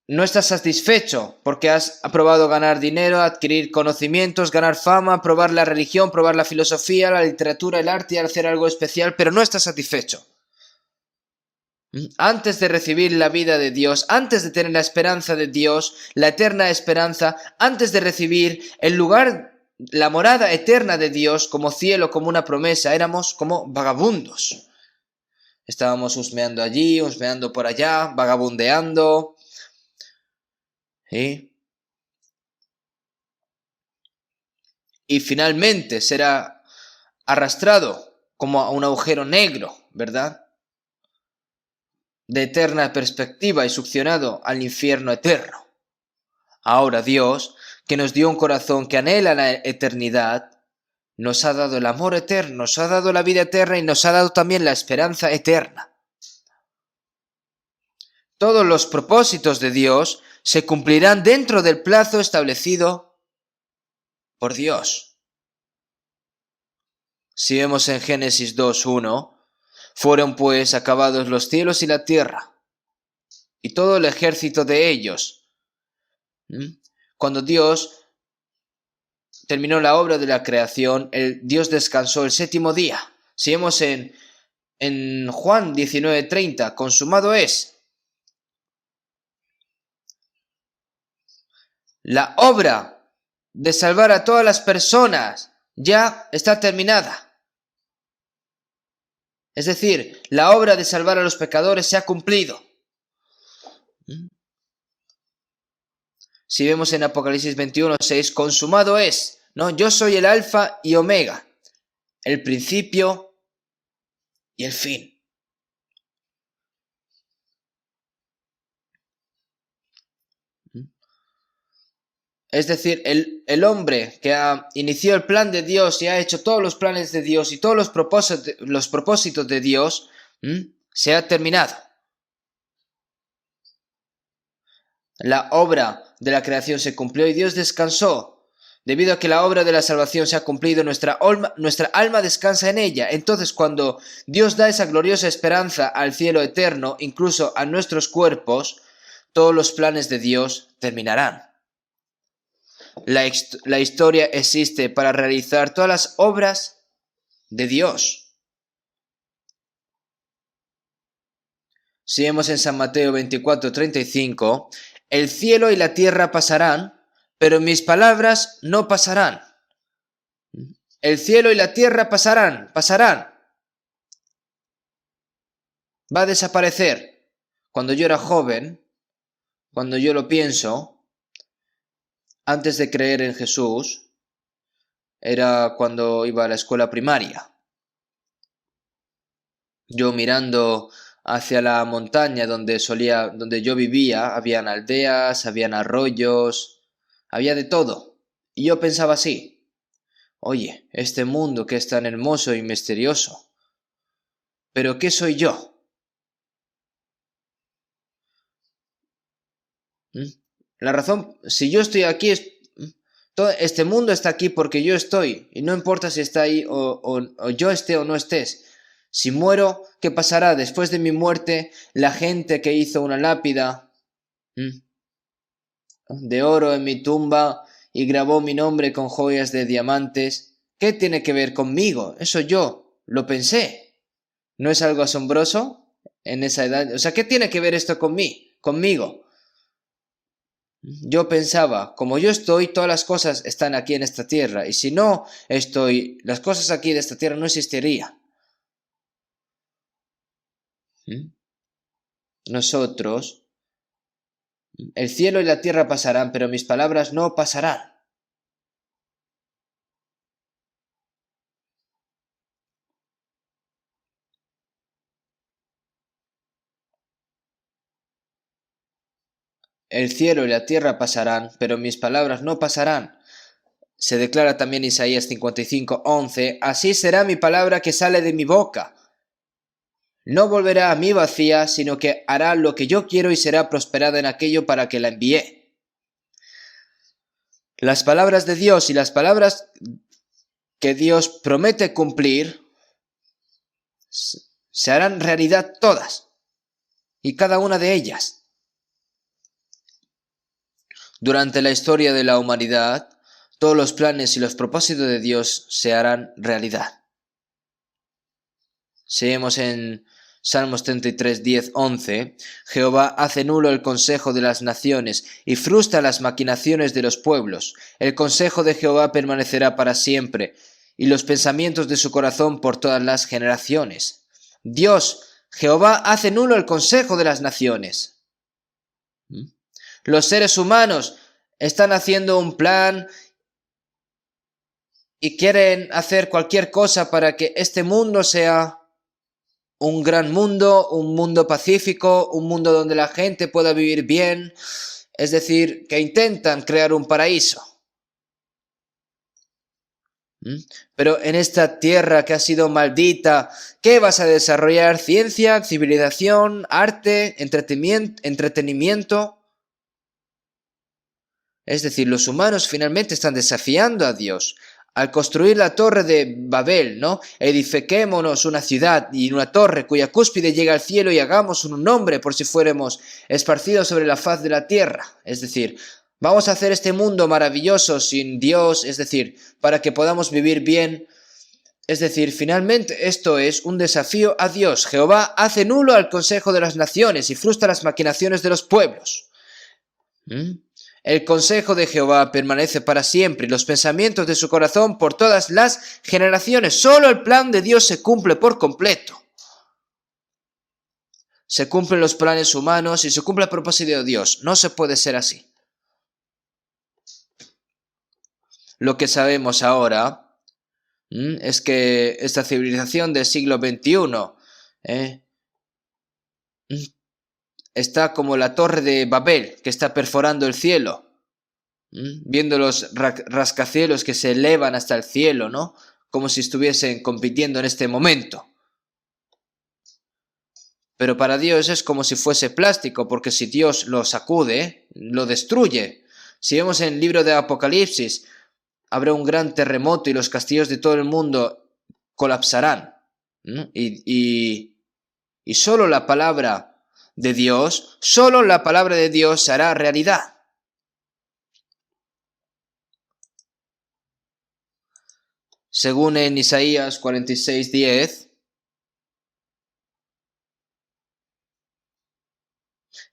no estás satisfecho porque has probado ganar dinero, adquirir conocimientos, ganar fama, probar la religión, probar la filosofía, la literatura, el arte y hacer algo especial, pero no estás satisfecho. Antes de recibir la vida de Dios, antes de tener la esperanza de Dios, la eterna esperanza, antes de recibir el lugar, la morada eterna de Dios como cielo, como una promesa, éramos como vagabundos. Estábamos husmeando allí, husmeando por allá, vagabundeando. Y finalmente será arrastrado como a un agujero negro, ¿verdad?, de eterna perspectiva y succionado al infierno eterno. Ahora Dios, que nos dio un corazón que anhela la eternidad, nos ha dado el amor eterno, nos ha dado la vida eterna y nos ha dado también la esperanza eterna. Todos los propósitos de Dios se cumplirán dentro del plazo establecido por Dios. Si vemos en Génesis 2:1, fueron pues acabados los cielos y la tierra, y todo el ejército de ellos. Cuando Dios terminó la obra de la creación, Dios descansó el 7º día. Si vemos en Juan 19:30, consumado es. La obra de salvar a todas las personas ya está terminada. Es decir, la obra de salvar a los pecadores se ha cumplido. Si vemos en Apocalipsis 21:6, consumado es, ¿no? Yo soy el alfa y omega, el principio y el fin. Es decir, el hombre que inició el plan de Dios y ha hecho todos los planes de Dios y todos los propósitos de Dios, se ha terminado. La obra de la creación se cumplió y Dios descansó. Debido a que la obra de la salvación se ha cumplido, nuestra alma descansa en ella. Entonces, cuando Dios da esa gloriosa esperanza al cielo eterno, incluso a nuestros cuerpos, todos los planes de Dios terminarán. La historia existe para realizar todas las obras de Dios. Si vemos en San Mateo 24:35, El cielo y la tierra pasarán, pero mis palabras no pasarán. El cielo y la tierra pasarán. Va a desaparecer. Cuando yo era joven, cuando yo lo pienso, antes de creer en Jesús, era cuando iba a la escuela primaria. Yo mirando hacia la montaña donde yo vivía, habían aldeas, habían arroyos, había de todo. Y yo pensaba así: oye, este mundo que es tan hermoso y misterioso, ¿pero qué soy yo? ¿Mm? La razón, si yo estoy aquí, todo este mundo está aquí porque yo estoy, y no importa si está ahí o yo esté o no estés. Si muero, ¿qué pasará? Después de mi muerte, la gente que hizo una lápida de oro en mi tumba y grabó mi nombre con joyas de diamantes, ¿qué tiene que ver conmigo? Eso yo lo pensé. ¿No es algo asombroso en esa edad? O sea, ¿qué tiene que ver esto conmigo? Yo pensaba, como yo estoy, todas las cosas están aquí en esta tierra, y si no estoy, las cosas aquí de esta tierra no existirían. Nosotros, el cielo y la tierra pasarán, pero mis palabras no pasarán. El cielo y la tierra pasarán, pero mis palabras no pasarán. Se declara también Isaías 55:11, así será mi palabra que sale de mi boca. No volverá a mí vacía, sino que hará lo que yo quiero y será prosperada en aquello para que la envié. Las palabras de Dios y las palabras que Dios promete cumplir se harán realidad todas y cada una de ellas. Durante la historia de la humanidad, todos los planes y los propósitos de Dios se harán realidad. Seguimos en Salmos 33, 10, 11. Jehová hace nulo el consejo de las naciones y frustra las maquinaciones de los pueblos. El consejo de Jehová permanecerá para siempre y los pensamientos de su corazón por todas las generaciones. Dios, Jehová, hace nulo el consejo de las naciones. Los seres humanos están haciendo un plan y quieren hacer cualquier cosa para que este mundo sea un gran mundo, un mundo pacífico, un mundo donde la gente pueda vivir bien, es decir, que intentan crear un paraíso. Pero en esta tierra que ha sido maldita, ¿qué vas a desarrollar? ¿Ciencia, civilización, arte, entretenimiento? Es decir, los humanos finalmente están desafiando a Dios. Al construir la torre de Babel, ¿no? Edifiquémonos una ciudad y una torre cuya cúspide llega al cielo y hagamos un nombre por si fuéramos esparcidos sobre la faz de la tierra. Es decir, vamos a hacer este mundo maravilloso sin Dios, es decir, para que podamos vivir bien. Es decir, finalmente esto es un desafío a Dios. Jehová hace nulo al consejo de las naciones y frustra las maquinaciones de los pueblos. El consejo de Jehová permanece para siempre y los pensamientos de su corazón por todas las generaciones. Solo el plan de Dios se cumple por completo. Se cumplen los planes humanos y se cumple el propósito de Dios. No se puede ser así. Lo que sabemos ahora es que esta civilización del siglo XXI está como la torre de Babel, que está perforando el cielo. Viendo los rascacielos que se elevan hasta el cielo, ¿no? Como si estuviesen compitiendo en este momento. Pero para Dios es como si fuese plástico, porque si Dios lo sacude, lo destruye. Si vemos en el libro de Apocalipsis, habrá un gran terremoto y los castillos de todo el mundo colapsarán. Y solo la palabra de Dios, solo la palabra de Dios se hará realidad. Según en Isaías 46:10,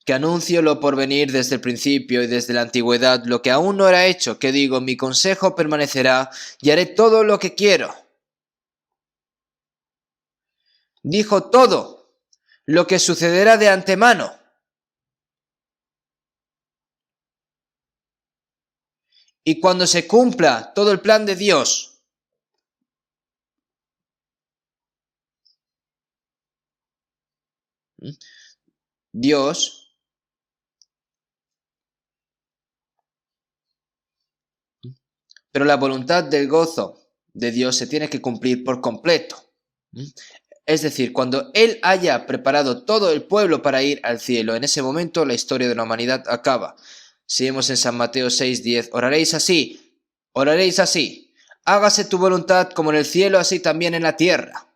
que anuncio lo por venir desde el principio y desde la antigüedad, lo que aún no era hecho, que digo, mi consejo permanecerá y haré todo lo que quiero. Dijo todo lo que sucederá de antemano. Y cuando se cumpla todo el plan de Dios, pero la voluntad del gozo de Dios se tiene que cumplir por completo. Es decir, cuando Él haya preparado todo el pueblo para ir al cielo, en ese momento la historia de la humanidad acaba. Si vemos en San Mateo 6:10, oraréis así, hágase tu voluntad como en el cielo, así también en la tierra.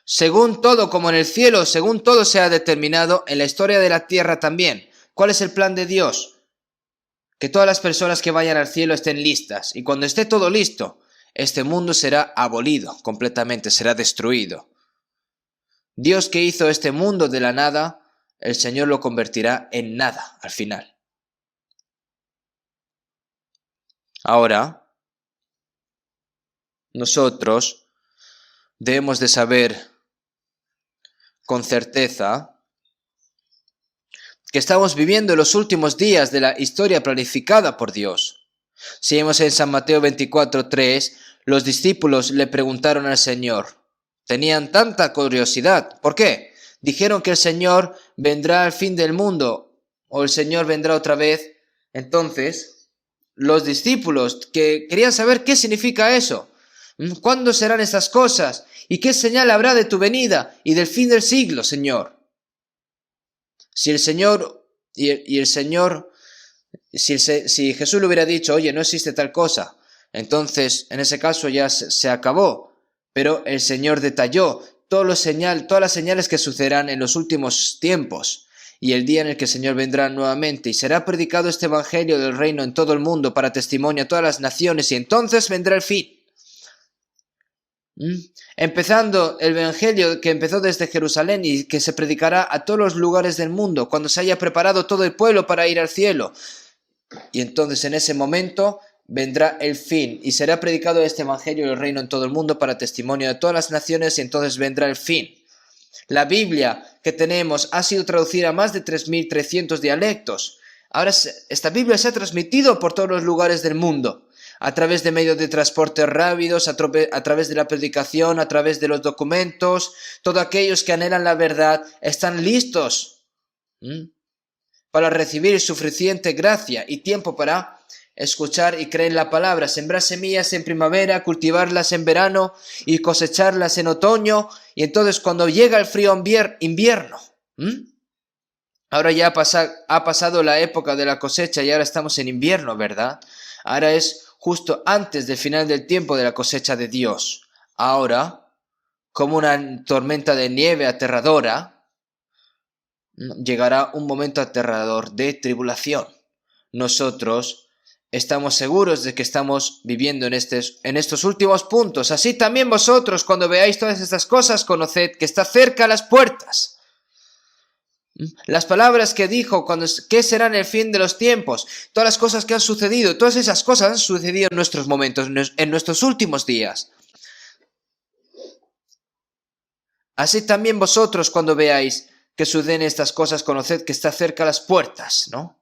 Según todo, como en el cielo, según todo se ha determinado, en la historia de la tierra también. ¿Cuál es el plan de Dios? Que todas las personas que vayan al cielo estén listas, y cuando esté todo listo, este mundo será abolido completamente, será destruido. Dios que hizo este mundo de la nada, el Señor lo convertirá en nada al final. Ahora, nosotros debemos de saber con certeza que estamos viviendo los últimos días de la historia planificada por Dios. Si vemos en San Mateo 24:3, los discípulos le preguntaron al Señor. Tenían tanta curiosidad. ¿Por qué? Dijeron que el Señor vendrá al fin del mundo o el Señor vendrá otra vez. Entonces, los discípulos que querían saber qué significa eso. ¿Cuándo serán estas cosas? ¿Y qué señal habrá de tu venida y del fin del siglo, Señor? Si el Señor si Jesús le hubiera dicho, oye, no existe tal cosa, entonces en ese caso ya se acabó. Pero el Señor detalló todas las señales que sucederán en los últimos tiempos y el día en el que el Señor vendrá nuevamente y será predicado este evangelio del reino en todo el mundo para testimonio a todas las naciones y entonces vendrá el fin. Empezando el evangelio que empezó desde Jerusalén y que se predicará a todos los lugares del mundo cuando se haya preparado todo el pueblo para ir al cielo. Y entonces en ese momento vendrá el fin y será predicado este evangelio del reino en todo el mundo para testimonio de todas las naciones y entonces vendrá el fin. La Biblia que tenemos ha sido traducida a más de 3.300 dialectos. Ahora esta Biblia se ha transmitido por todos los lugares del mundo, a través de medios de transporte rápidos, a través de la predicación, a través de los documentos. Todos aquellos que anhelan la verdad están listos para recibir suficiente gracia y tiempo para escuchar y creer en la palabra, sembrar semillas en primavera, cultivarlas en verano y cosecharlas en otoño, y entonces cuando llega el frío invierno, ahora ya ha pasado la época de la cosecha y ahora estamos en invierno, ¿verdad? Ahora es justo antes del final del tiempo de la cosecha de Dios. Ahora, como una tormenta de nieve aterradora, llegará un momento aterrador de tribulación. Nosotros estamos seguros de que estamos viviendo en estos últimos puntos. Así también vosotros, cuando veáis todas estas cosas, conoced que está cerca a las puertas. Las palabras que dijo, ¿qué será en el fin de los tiempos? Todas las cosas que han sucedido, todas esas cosas han sucedido en nuestros momentos, en nuestros últimos días. Así también vosotros, cuando veáis que suceden estas cosas, conoced que está cerca a las puertas, ¿no?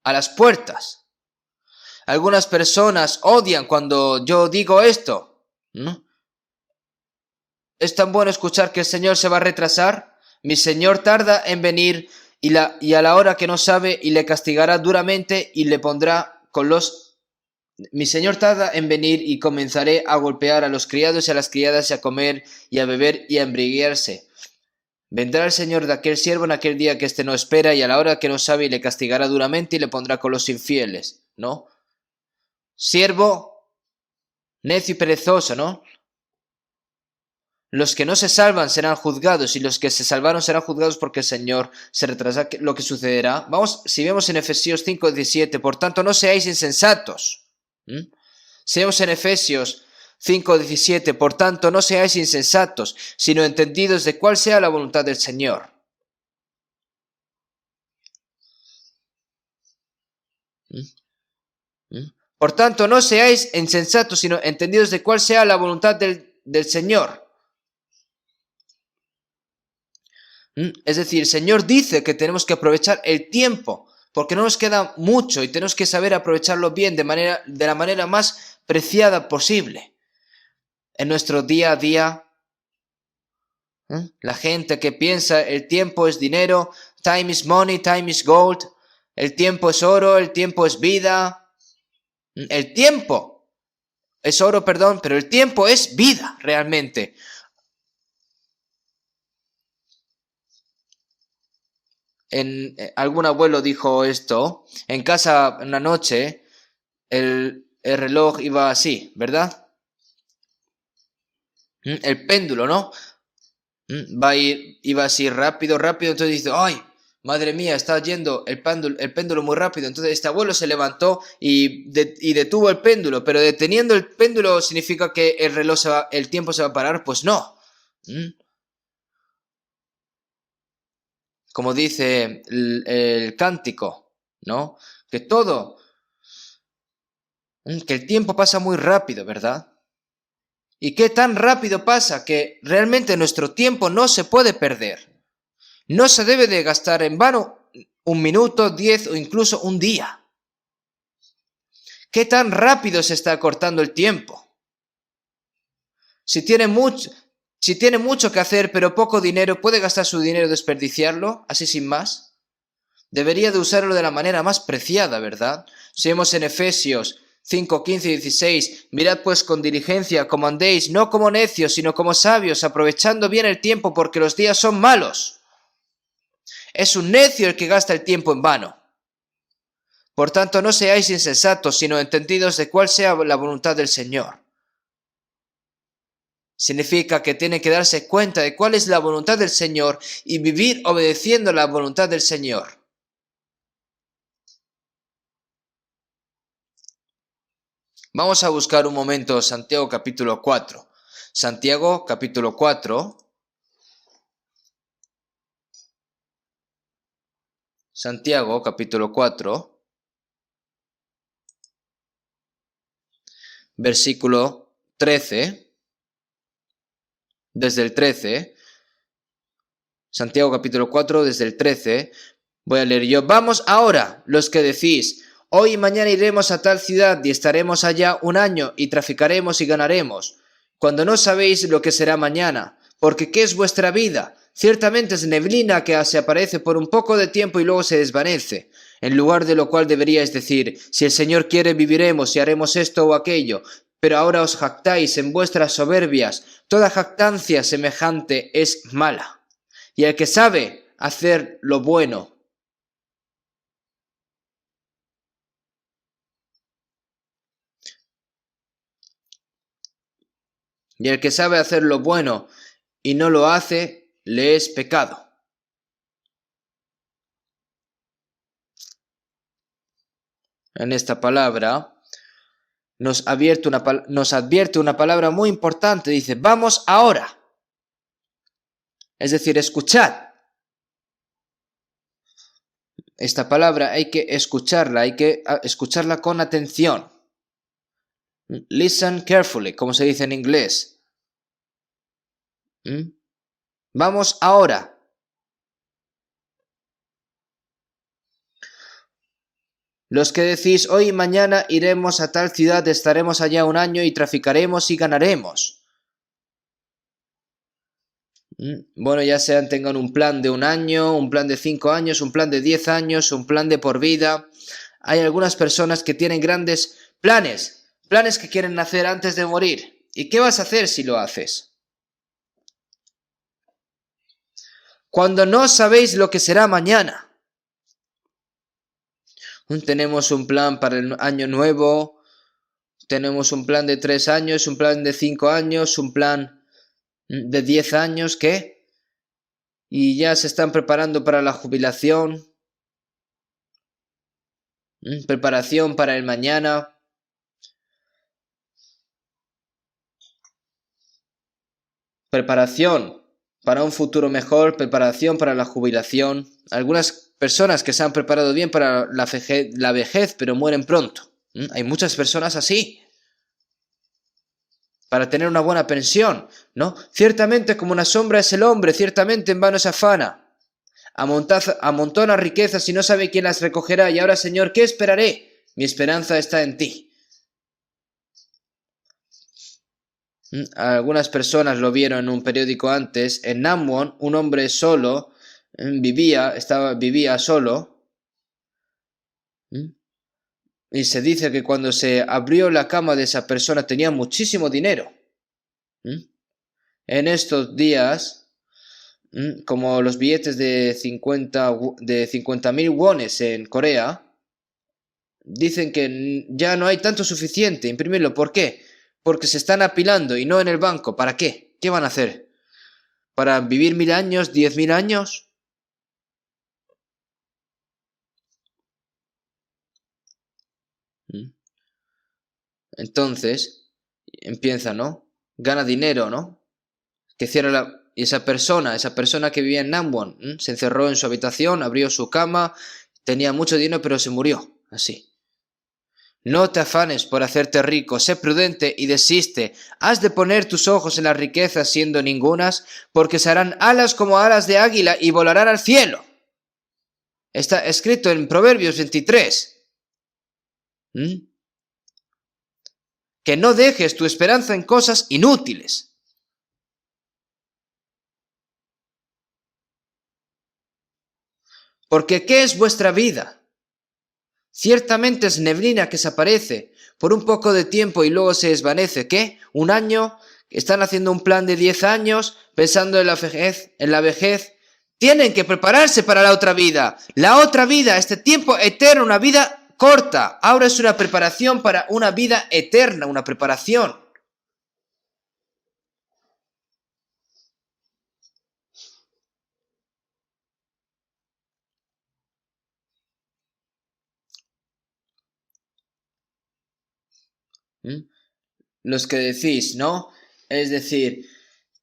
A las puertas. Algunas personas odian cuando yo digo esto, ¿no? Es tan bueno escuchar que el Señor se va a retrasar. Mi Señor tarda en venir y a la hora que no sabe y le castigará duramente y le pondrá con los... Mi Señor tarda en venir y comenzaré a golpear a los criados y a las criadas y a comer y a beber y a embriagarse. Vendrá el Señor de aquel siervo en aquel día que éste no espera y a la hora que no sabe y le castigará duramente y le pondrá con los infieles, ¿no? Siervo necio y perezoso, ¿no? Los que no se salvan serán juzgados y los que se salvaron serán juzgados porque el Señor se retrasa lo que sucederá. Si vemos en Efesios 5:17, por tanto no seáis insensatos. Si vemos en Efesios 5:17. Por tanto, no seáis insensatos, sino entendidos de cuál sea la voluntad del Señor. Por tanto, no seáis insensatos, sino entendidos de cuál sea la voluntad del Señor. Es decir, el Señor dice que tenemos que aprovechar el tiempo, porque no nos queda mucho y tenemos que saber aprovecharlo bien de la manera más preciada posible. En nuestro día a día, la gente que piensa el tiempo es dinero, time is money, time is gold, el tiempo es oro, el tiempo es vida. El tiempo es oro, perdón, pero el tiempo es vida realmente. Algún abuelo dijo esto, en casa una noche el reloj iba así, ¿verdad? El péndulo, ¿no? Iba así rápido, entonces dice, ¡ay! Madre mía, está yendo el péndulo muy rápido. Entonces este abuelo se levantó y detuvo el péndulo, pero deteniendo el péndulo significa que el tiempo se va a parar, pues no. Como dice el cántico, ¿no? Que el tiempo pasa muy rápido, ¿verdad? ¿Y qué tan rápido pasa? Que realmente nuestro tiempo no se puede perder. No se debe de gastar en vano 1 minuto, 10 o incluso un día. ¿Qué tan rápido se está cortando el tiempo? Si tiene mucho que hacer pero poco dinero, ¿puede gastar su dinero y desperdiciarlo así sin más? Debería de usarlo de la manera más preciada, ¿verdad? Si vemos en Efesios 5, 15 y 16, mirad pues con diligencia como andéis, no como necios, sino como sabios, aprovechando bien el tiempo porque los días son malos. Es un necio el que gasta el tiempo en vano. Por tanto, no seáis insensatos, sino entendidos de cuál sea la voluntad del Señor. Significa que tiene que darse cuenta de cuál es la voluntad del Señor y vivir obedeciendo la voluntad del Señor. Vamos a buscar un momento Santiago capítulo 4. Santiago capítulo 4. Santiago capítulo 4. Versículo 13. Desde el 13. Santiago capítulo 4, desde el 13. Voy a leer yo. Vamos ahora, los que decís, hoy y mañana iremos a tal ciudad y estaremos allá 1 año y traficaremos y ganaremos, cuando no sabéis lo que será mañana, porque ¿qué es vuestra vida? Ciertamente es neblina que se aparece por un poco de tiempo y luego se desvanece. En lugar de lo cual deberíais decir, si el Señor quiere viviremos y haremos esto o aquello, pero ahora os jactáis en vuestras soberbias. Toda jactancia semejante es mala. Y el que sabe hacer lo bueno, y no lo hace, le es pecado. En esta palabra nos advierte una palabra muy importante. Dice, vamos ahora. Es decir, escuchad. Esta palabra hay que escucharla con atención. Listen carefully, como se dice en inglés. Vamos ahora. Los que decís, hoy y mañana iremos a tal ciudad, estaremos allá 1 año y traficaremos y ganaremos. Bueno, ya sean tengan un plan de 1 año, un plan de 5 años, un plan de 10 años, un plan de por vida. Hay algunas personas que tienen grandes planes que quieren hacer antes de morir. ¿Y qué vas a hacer si lo haces? Cuando no sabéis lo que será mañana. Tenemos un plan para el año nuevo, tenemos un plan de 3 años, un plan de 5 años, un plan de 10 años, ¿qué? Y ya se están preparando para la jubilación, preparación para el mañana. preparación para un futuro mejor, preparación para la jubilación. Algunas personas que se han preparado bien para la vejez, pero mueren pronto. Hay muchas personas así. Para tener una buena pensión, ¿no? Ciertamente como una sombra es el hombre, ciertamente en vano se afana. Amontona riquezas y no sabe quién las recogerá. Y ahora, Señor, ¿qué esperaré? Mi esperanza está en ti. Algunas personas lo vieron en un periódico antes. En Namwon, un hombre solo vivía solo. Y se dice que cuando se abrió la cama de esa persona tenía muchísimo dinero. En estos días, como los billetes de 50.000 wones en Corea, dicen que ya no hay tanto suficiente imprimirlo. ¿Por qué? Porque se están apilando y no en el banco. ¿Para qué? ¿Qué van a hacer? ¿Para vivir 1000 años? ¿10.000 años? Entonces, empieza, ¿no? Gana dinero, ¿no? Que cierra y esa persona que vivía en Namwon, se encerró en su habitación, abrió su cama, tenía mucho dinero, pero se murió, así. No te afanes por hacerte rico, sé prudente y desiste. Has de poner tus ojos en las riquezas siendo ningunas, porque se harán alas como alas de águila y volarán al cielo. Está escrito en Proverbios 23. Que no dejes tu esperanza en cosas inútiles. Porque ¿qué es vuestra vida? Ciertamente es neblina que se aparece por un poco de tiempo y luego se desvanece. ¿Qué? ¿Un año? ¿Están haciendo un plan de 10 años pensando en la vejez? Tienen que prepararse para la otra vida. La otra vida, este tiempo eterno, una vida corta. Ahora es una preparación para una vida eterna, una preparación. Los que decís, ¿no? Es decir,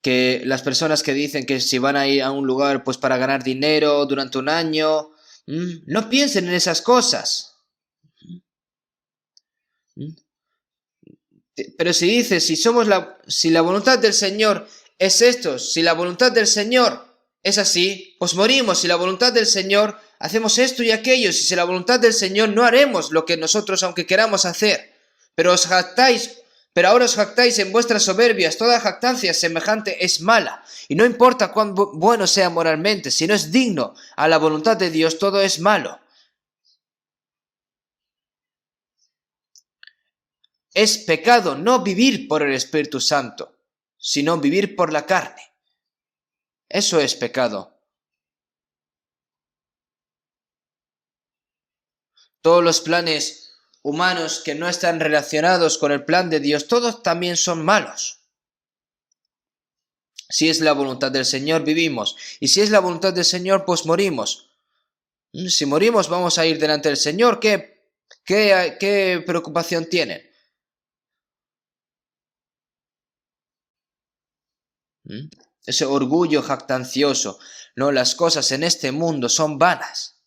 que las personas que dicen que si van a ir a un lugar pues para ganar dinero durante un año, no piensen en esas cosas. Pero si dices, si la voluntad del Señor es esto, si la voluntad del Señor es así, pues morimos. Si la voluntad del Señor hacemos esto y aquello, si la voluntad del Señor no haremos lo que nosotros aunque queramos hacer. Pero ahora os jactáis en vuestras soberbias. Toda jactancia semejante es mala. Y no importa cuán bueno sea moralmente, si no es digno a la voluntad de Dios, todo es malo. Es pecado no vivir por el Espíritu Santo, sino vivir por la carne. Eso es pecado. Todos los planes humanos que no están relacionados con el plan de Dios, todos también son malos. Si es la voluntad del Señor, vivimos. Y si es la voluntad del Señor, pues morimos. Si morimos, vamos a ir delante del Señor. ¿Qué preocupación tienen? Ese orgullo jactancioso. No, las cosas en este mundo son vanas.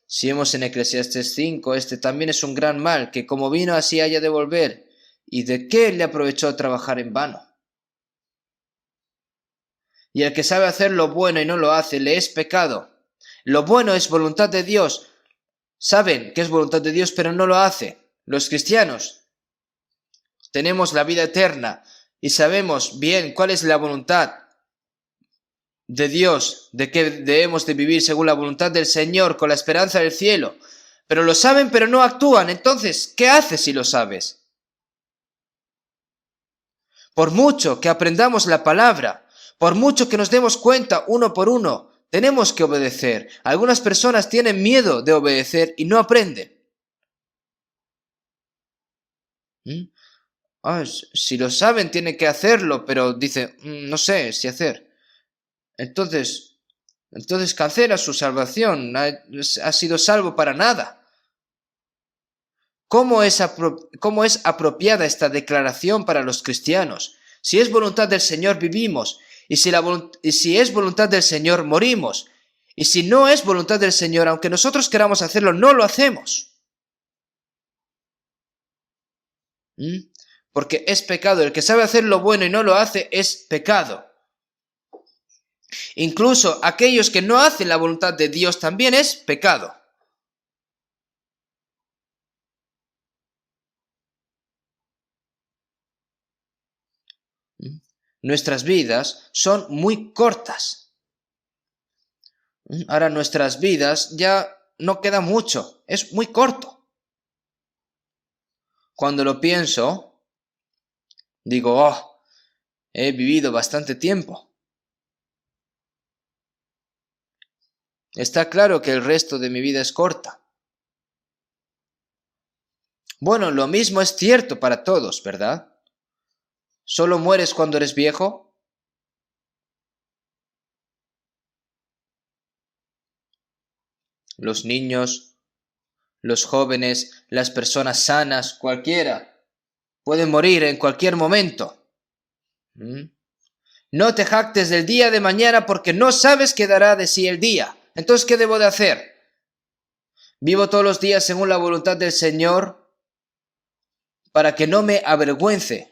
Si vemos en Eclesiastes 5, este también es un gran mal, que como vino así haya de volver. ¿Y de qué le aprovechó trabajar en vano? Y el que sabe hacer lo bueno y no lo hace, le es pecado. Lo bueno es voluntad de Dios. Saben que es voluntad de Dios, pero no lo hace. Los cristianos tenemos la vida eterna y sabemos bien cuál es la voluntad de Dios, de que debemos de vivir según la voluntad del Señor, con la esperanza del cielo. Pero lo saben, pero no actúan. Entonces, ¿qué haces si lo sabes? Por mucho que aprendamos la palabra, por mucho que nos demos cuenta uno por uno, tenemos que obedecer. Algunas personas tienen miedo de obedecer y no aprenden. Si lo saben, tienen que hacerlo, pero dicen, no sé si hacer. Entonces, Entonces cancela su salvación, ha sido salvo para nada. ¿Cómo es apropiada esta declaración para los cristianos? Si es voluntad del Señor, vivimos, y si es voluntad del Señor, morimos. Y si no es voluntad del Señor, aunque nosotros queramos hacerlo, no lo hacemos. Porque es pecado. El que sabe hacer lo bueno y no lo hace es pecado. Incluso aquellos que no hacen la voluntad de Dios también es pecado. Nuestras vidas son muy cortas. Ahora nuestras vidas ya no queda mucho, es muy corto. Cuando lo pienso, digo, oh, he vivido bastante tiempo. Está claro que el resto de mi vida es corta. Bueno, lo mismo es cierto para todos, ¿verdad? ¿Solo mueres cuando eres viejo? Los niños, los jóvenes, las personas sanas, cualquiera, pueden morir en cualquier momento. No te jactes del día de mañana porque no sabes qué dará de sí el día. Entonces, ¿qué debo de hacer? Vivo todos los días según la voluntad del Señor para que no me avergüence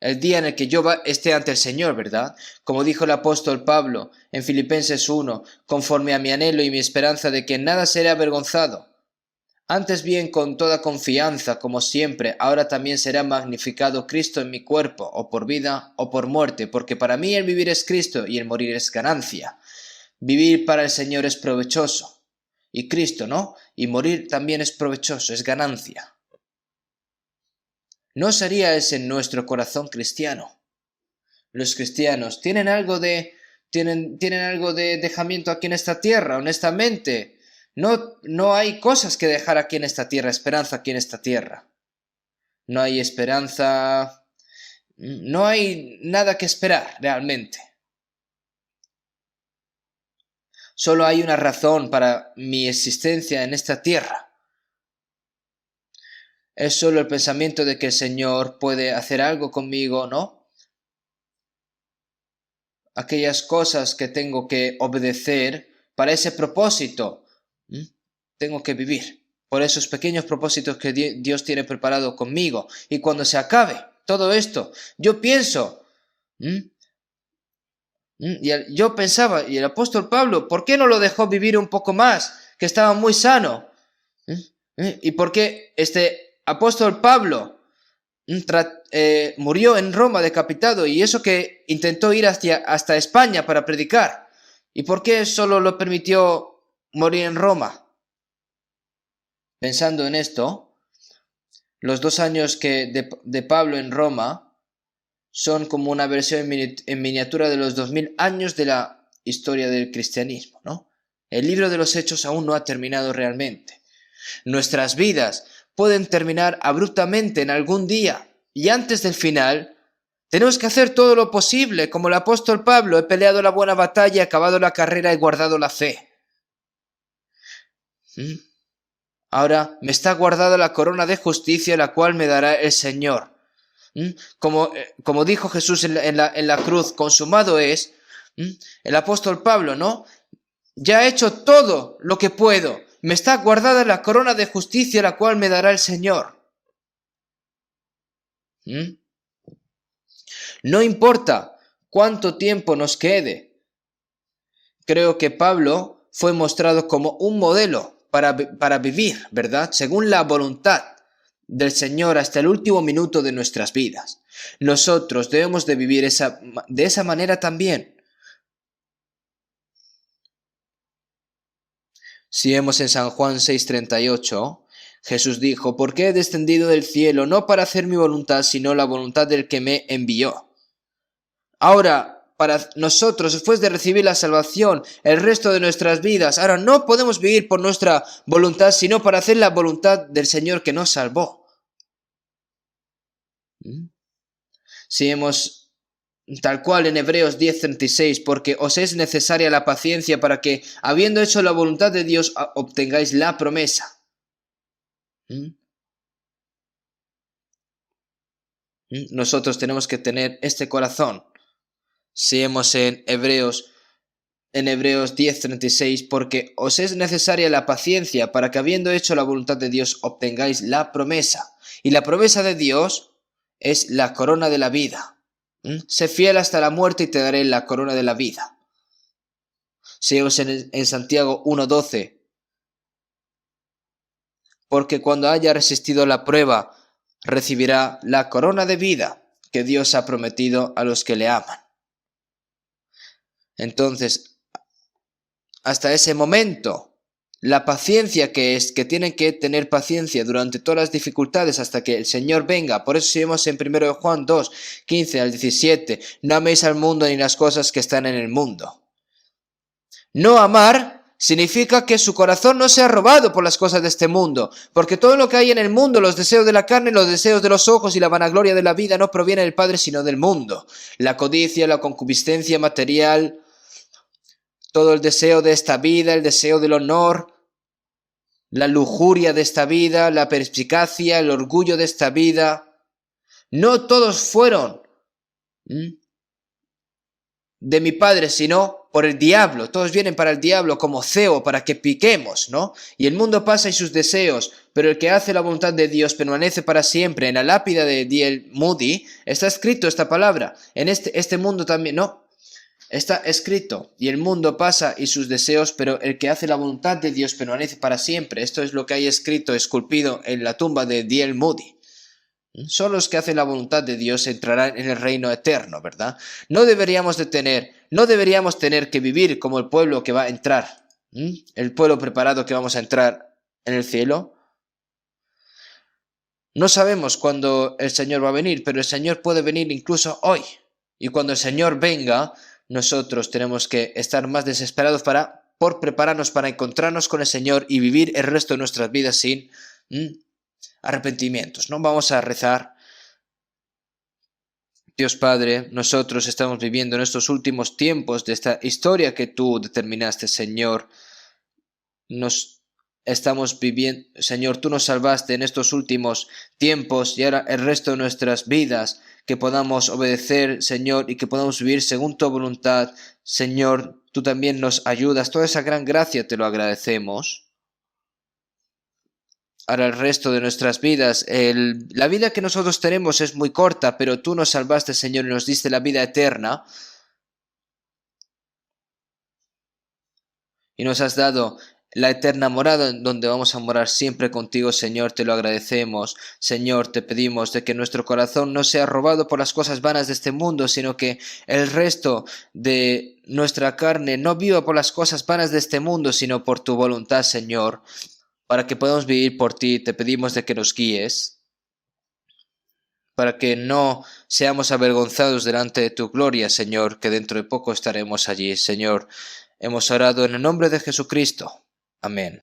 el día en el que yo esté ante el Señor, ¿verdad? Como dijo el apóstol Pablo en Filipenses 1, conforme a mi anhelo y mi esperanza de que en nada seré avergonzado. Antes bien, con toda confianza, como siempre, ahora también será magnificado Cristo en mi cuerpo, o por vida o por muerte, porque para mí el vivir es Cristo y el morir es ganancia. Vivir para el Señor es provechoso. Y Cristo, ¿no? Y morir también es provechoso, es ganancia. ¿No sería ese nuestro corazón cristiano? Los cristianos tienen algo de dejamiento aquí en esta tierra, honestamente. No hay cosas que dejar aquí en esta tierra, esperanza aquí en esta tierra. No hay esperanza, no hay nada que esperar realmente. Solo hay una razón para mi existencia en esta tierra. Es solo el pensamiento de que el Señor puede hacer algo conmigo, ¿no? Aquellas cosas que tengo que obedecer para ese propósito, tengo que vivir por esos pequeños propósitos que Dios tiene preparado conmigo. Y cuando se acabe todo esto, yo pienso, yo pensaba, y el apóstol Pablo, ¿por qué no lo dejó vivir un poco más? Que estaba muy sano. ¿Y por qué apóstol Pablo murió en Roma decapitado, y eso que intentó ir hasta España para predicar? ¿Y por qué solo lo permitió morir en Roma? Pensando en esto, los 2 años de Pablo en Roma son como una versión en miniatura de los 2000 años de la historia del cristianismo, ¿no? El libro de los Hechos aún no ha terminado realmente. Nuestras vidas pueden terminar abruptamente en algún día, y antes del final tenemos que hacer todo lo posible, como el apóstol Pablo: he peleado la buena batalla, he acabado la carrera, he guardado la fe. Ahora me está guardada la corona de justicia, la cual me dará el Señor. Como dijo Jesús en la cruz, consumado es. El apóstol Pablo, ¿no? Ya he hecho todo lo que puedo. Me está guardada la corona de justicia, la cual me dará el Señor. No importa cuánto tiempo nos quede. Creo que Pablo fue mostrado como un modelo para vivir, ¿verdad? Según la voluntad del Señor hasta el último minuto de nuestras vidas. Nosotros debemos de vivir de esa manera también. Si vemos en San Juan 6:38, Jesús dijo: porque he descendido del cielo no para hacer mi voluntad, sino la voluntad del que me envió. Ahora, para nosotros, después de recibir la salvación, el resto de nuestras vidas, ahora no podemos vivir por nuestra voluntad, sino para hacer la voluntad del Señor que nos salvó. Si vemos tal cual en Hebreos 10:36, porque os es necesaria la paciencia para que, habiendo hecho la voluntad de Dios, obtengáis la promesa. Nosotros tenemos que tener este corazón. Si hemos en Hebreos 10:36, porque os es necesaria la paciencia para que, habiendo hecho la voluntad de Dios, obtengáis la promesa. Y la promesa de Dios es la corona de la vida. Sé fiel hasta la muerte y te daré la corona de la vida. Seguimos en Santiago 1:12. Porque cuando haya resistido la prueba, recibirá la corona de vida que Dios ha prometido a los que le aman. Entonces, hasta ese momento, la paciencia que tienen que tener paciencia durante todas las dificultades hasta que el Señor venga. Por eso vemos en 1 Juan 2:15-17, no améis al mundo ni las cosas que están en el mundo. No amar significa que su corazón no sea robado por las cosas de este mundo, porque todo lo que hay en el mundo, los deseos de la carne, los deseos de los ojos y la vanagloria de la vida no proviene del Padre sino del mundo. La codicia, la concupiscencia material, todo el deseo de esta vida, el deseo del honor, la lujuria de esta vida, la perspicacia, el orgullo de esta vida, no todos fueron de mi Padre, sino por el diablo. Todos vienen para el diablo como cebo, para que piquemos, ¿no? Y el mundo pasa y sus deseos, pero el que hace la voluntad de Dios permanece para siempre. En la lápida de D.L. Moody está escrito esta palabra. En este mundo también, ¿no? Está escrito, y el mundo pasa y sus deseos, pero el que hace la voluntad de Dios permanece para siempre. Esto es lo que hay escrito, esculpido en la tumba de D.L. Moody. Solo los que hacen la voluntad de Dios entrarán en el reino eterno, ¿verdad? No deberíamos tener que vivir como el pueblo que va a entrar, el pueblo preparado que vamos a entrar en el cielo. No sabemos cuándo el Señor va a venir, pero el Señor puede venir incluso hoy. Y cuando el Señor venga, nosotros tenemos que estar más desesperados por prepararnos para encontrarnos con el Señor y vivir el resto de nuestras vidas sin arrepentimientos. No vamos a rezar. Dios Padre, nosotros estamos viviendo en estos últimos tiempos de esta historia que tú determinaste, Señor. Nos estamos viviendo, Señor, tú nos salvaste en estos últimos tiempos y ahora el resto de nuestras vidas, que podamos obedecer, Señor, y que podamos vivir según tu voluntad. Señor, tú también nos ayudas. Toda esa gran gracia te lo agradecemos. Ahora el resto de nuestras vidas, la vida que nosotros tenemos es muy corta, pero tú nos salvaste, Señor, y nos diste la vida eterna. Y nos has dado la eterna morada en donde vamos a morar siempre contigo, Señor, te lo agradecemos. Señor, te pedimos de que nuestro corazón no sea robado por las cosas vanas de este mundo, sino que el resto de nuestra carne no viva por las cosas vanas de este mundo, sino por tu voluntad, Señor. Para que podamos vivir por ti, te pedimos de que nos guíes, para que no seamos avergonzados delante de tu gloria, Señor, que dentro de poco estaremos allí, Señor. Hemos orado en el nombre de Jesucristo. Amén.